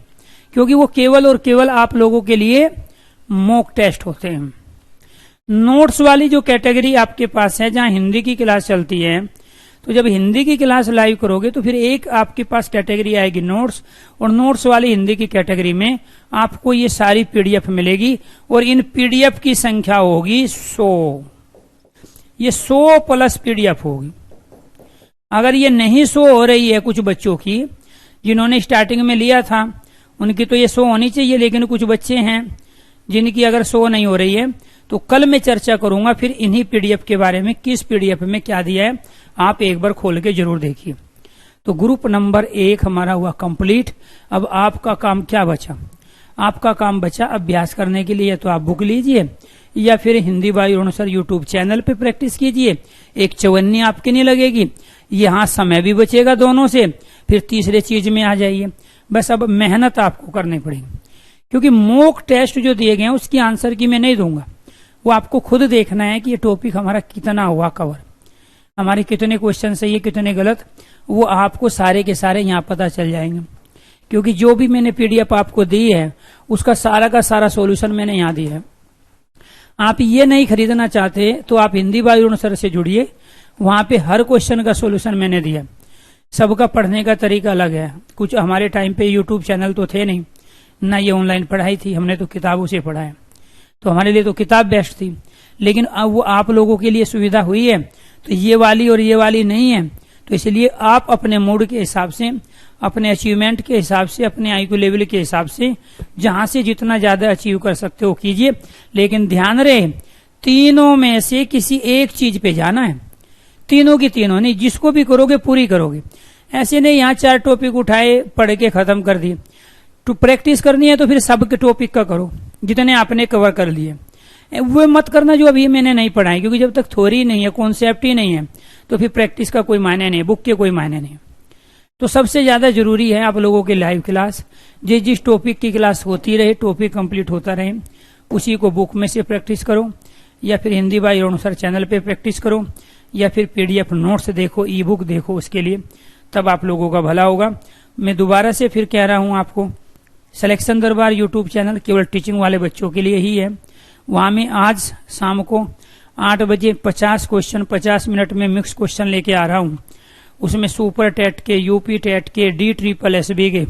S1: क्योंकि वो केवल और केवल आप लोगों के लिए मॉक टेस्ट होते हैं। नोट्स वाली जो कैटेगरी आपके पास है, जहां हिंदी की क्लास चलती है, तो जब हिंदी की क्लास लाइव करोगे तो फिर एक आपके पास कैटेगरी आएगी नोट्स, और नोट्स वाली हिंदी की कैटेगरी में आपको ये सारी पीडीएफ मिलेगी, और इन पीडीएफ की संख्या होगी 100। ये 100 प्लस पीडीएफ होगी। अगर ये नहीं 100 हो रही है कुछ बच्चों की, जिन्होंने स्टार्टिंग में लिया था उनकी तो ये 100 होनी चाहिए, लेकिन कुछ बच्चे हैं जिनकी अगर 100 नहीं हो रही है, तो कल मैं चर्चा करूंगा फिर इन्हीं पीडीएफ के बारे में, किस पीडीएफ में क्या दिया है, आप एक बार खोल के जरूर देखिए। तो ग्रुप नंबर 1 हमारा हुआ कंप्लीट। अब आपका काम क्या बचा? आपका काम बचा अभ्यास करने के लिए, तो आप बुक लीजिए या फिर हिंदी वायुण सर यूट्यूब चैनल पे प्रैक्टिस कीजिए। एक चवन्नी आपकी नहीं लगेगी, यहाँ समय भी बचेगा दोनों से, फिर तीसरे चीज में आ जाइए। बस अब मेहनत आपको करनी पड़ेगी, क्योंकि मॉक टेस्ट जो दिए गए हैं उसकी आंसर की मैं नहीं दूंगा, वो आपको खुद देखना है कि ये टॉपिक हमारा कितना हुआ कवर, हमारे कितने क्वेश्चन सही है कितने गलत, वो आपको सारे के सारे यहाँ पता चल जाएंगे। क्योंकि जो भी मैंने पीडीएफ आपको दी है उसका सारा का सारा सॉल्यूशन मैंने यहाँ दिया है। आप ये नहीं खरीदना चाहते तो आप हिंदी वायुण सर से जुड़िए, वहां पे हर क्वेश्चन का सॉल्यूशन मैंने दिया। सबका पढ़ने का तरीका अलग है, कुछ हमारे टाइम पे यूट्यूब चैनल तो थे नहीं, ना ये ऑनलाइन पढ़ाई थी, हमने तो किताबों से पढ़ा है, तो हमारे लिए तो किताब बेस्ट थी। लेकिन अब वो आप लोगों के लिए सुविधा हुई है, तो ये वाली और ये वाली नहीं है, तो इसलिए आप अपने मूड के हिसाब से, अपने अचीवमेंट के हिसाब से, अपने आईक्यू लेवल के हिसाब से जहां से जितना ज्यादा अचीव कर सकते हो कीजिए। लेकिन ध्यान रहे, तीनों में से किसी एक चीज पे जाना है, तीनों की तीनों नहीं, जिसको भी करोगे पूरी करोगे। ऐसे नहीं यहाँ 4 टॉपिक उठाए पढ़ के खत्म कर दिए। तो प्रैक्टिस करनी है तो फिर सब के टॉपिक का करो जितने आपने कवर कर लिए, वो मत करना जो अभी मैंने नहीं पढ़ा है, क्योंकि जब तक थ्योरी नहीं है, कॉन्सेप्ट ही नहीं है, तो फिर प्रैक्टिस का कोई मायने नहीं, बुक के कोई मायने नहीं। तो सबसे ज्यादा जरूरी है आप लोगों की लाइव क्लास, जिस टॉपिक की क्लास होती रहे, टॉपिक कंप्लीट होता रहे, उसी को बुक में से प्रैक्टिस करो, या फिर हिंदी वायुण सर चैनल पे प्रैक्टिस करो, या फिर पीडीएफ नोट्स देखो, ई बुक देखो, उसके लिए तब आप लोगों का भला होगा। मैं दोबारा से फिर कह रहा हूं आपको, सिलेक्शन दरबार यूट्यूब चैनल केवल टीचिंग वाले बच्चों के लिए ही है। वहां में आज शाम को 8 बजे 50 क्वेश्चन 50 मिनट में मिक्स क्वेश्चन लेके आ रहा हूं। उसमें सुपर टेट के, यूपी टेट के, DSSS के,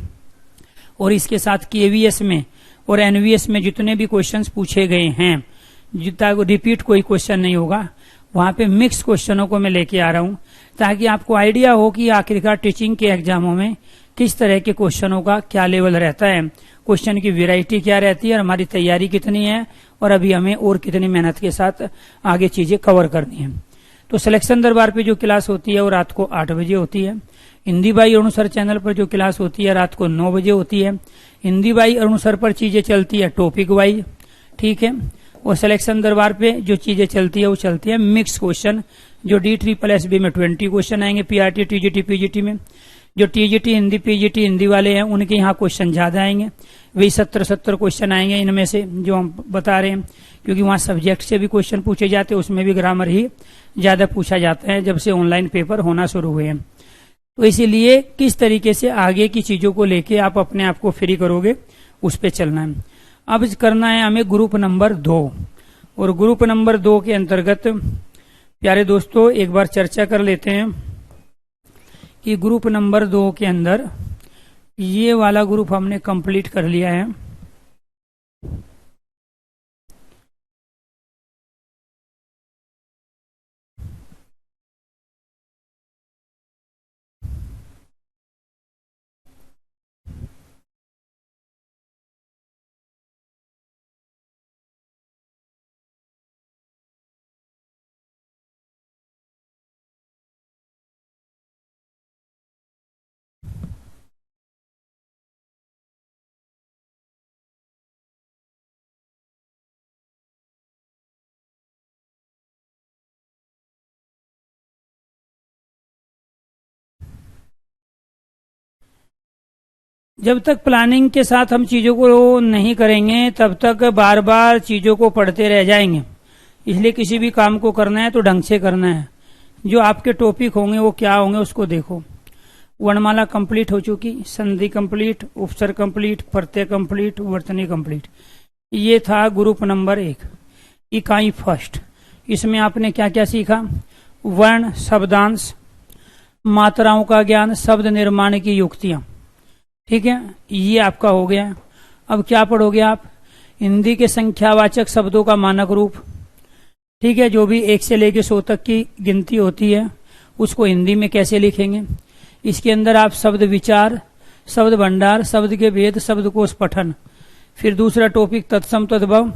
S1: और इसके साथ KVS में और NVS में जितने भी क्वेश्चंस पूछे गए हैं, जितना रिपीट कोई क्वेश्चन नहीं होगा, वहां पे मिक्स क्वेश्चनों को मैं लेके आ रहा हूं, ताकि आपको आइडिया हो कि आखिरकार टीचिंग के एग्जामों में किस तरह के क्वेश्चनों का क्या लेवल रहता है, क्वेश्चन की वैरायटी क्या रहती है और हमारी तैयारी कितनी है और अभी हमें और कितनी मेहनत के साथ आगे चीजें कवर करनी है। तो सिलेक्शन दरबार पे जो क्लास होती है वो रात को 8 बजे होती है। Hindi by Arun sir channel पर जो क्लास होती है रात को 9 बजे होती है। हिंदी बाई अरुण सर पर चीजें चलती है टॉपिक वाइज, ठीक है। और सिलेक्शन दरबार पे जो चीजें चलती है वो चलती है मिक्स क्वेश्चन, जो DSSB में 20 क्वेश्चन आएंगे, PRT TGT PGT में। जो TGT हिंदी PGT हिंदी वाले हैं उनके यहाँ क्वेश्चन ज्यादा आएंगे, वही 70 क्वेश्चन आएंगे इनमें से जो हम बता रहे हैं, क्योंकि वहाँ सब्जेक्ट से भी क्वेश्चन पूछे जाते हैं, उसमें भी ग्रामर ही ज्यादा पूछा जाता है जब से ऑनलाइन पेपर होना शुरू हुए हैं। तो इसीलिए किस तरीके से आगे की चीजों को लेके आप अपने आप को फ्री करोगे उस पर चलना है। अब करना है हमें ग्रुप नंबर 2, और ग्रुप नंबर 2 के अंतर्गत प्यारे दोस्तों एक बार चर्चा कर लेते हैं कि ग्रुप नंबर 2 के अंदर ये वाला ग्रुप हमने कंप्लीट कर लिया है। जब तक प्लानिंग के साथ हम चीजों को नहीं करेंगे तब तक बार बार चीजों को पढ़ते रह जाएंगे। इसलिए किसी भी काम को करना है तो ढंग से करना है। जो आपके टॉपिक होंगे वो क्या होंगे उसको देखो। वर्णमाला कंप्लीट हो चुकी, संधि कंप्लीट, उपसर्ग कंप्लीट, प्रत्यय कंप्लीट, वर्तनी कंप्लीट। ये था ग्रुप नंबर 1, इकाई फर्स्ट। इसमें आपने क्या क्या सीखा? वर्ण, शब्दांश, मात्राओं का ज्ञान, शब्द निर्माण की युक्तियां, ठीक है, ये आपका हो गया। अब क्या पढ़ोगे आप? हिंदी के संख्यावाचक शब्दों का मानक रूप, ठीक है, जो भी 1 से लेकर 100 तक की गिनती होती है उसको हिंदी में कैसे लिखेंगे। इसके अंदर आप शब्द विचार, शब्द भंडार, शब्द के भेद, शब्दकोश पठन। फिर दूसरा टॉपिक तत्सम तद्भव,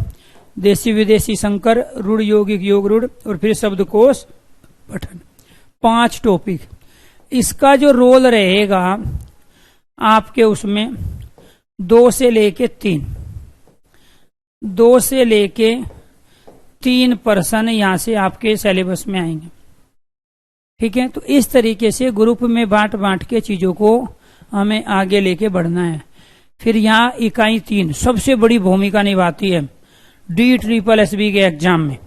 S1: देशी विदेशी संकर, रूढ़ यौगिक योग रूढ़, और फिर शब्दकोश पठन। 5 टॉपिक। इसका जो रोल रहेगा आपके उसमें 2 से लेके 3, 2 से लेके 3% यहां से आपके सिलेबस में आएंगे, ठीक है। तो इस तरीके से ग्रुप में बांट बांट के चीजों को हमें आगे लेके बढ़ना है। फिर यहाँ इकाई 3 सबसे बड़ी भूमिका निभाती है DSSB के एग्जाम में।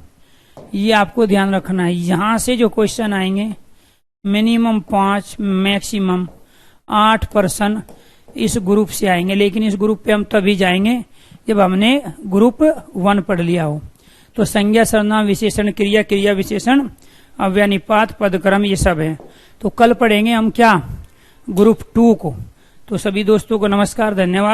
S1: ये आपको ध्यान रखना है। यहां से जो क्वेश्चन आएंगे मिनिमम 5 मैक्सिमम 8% इस ग्रुप से आएंगे, लेकिन इस ग्रुप पे हम तभी जाएंगे जब हमने ग्रुप 1 पढ़ लिया हो। तो संज्ञा, सर्वनाम, विशेषण, क्रिया, क्रिया विशेषण, अव्यय, निपात, पदक्रम, ये सब है। तो कल पढ़ेंगे हम क्या? ग्रुप 2 को। तो सभी दोस्तों को नमस्कार, धन्यवाद।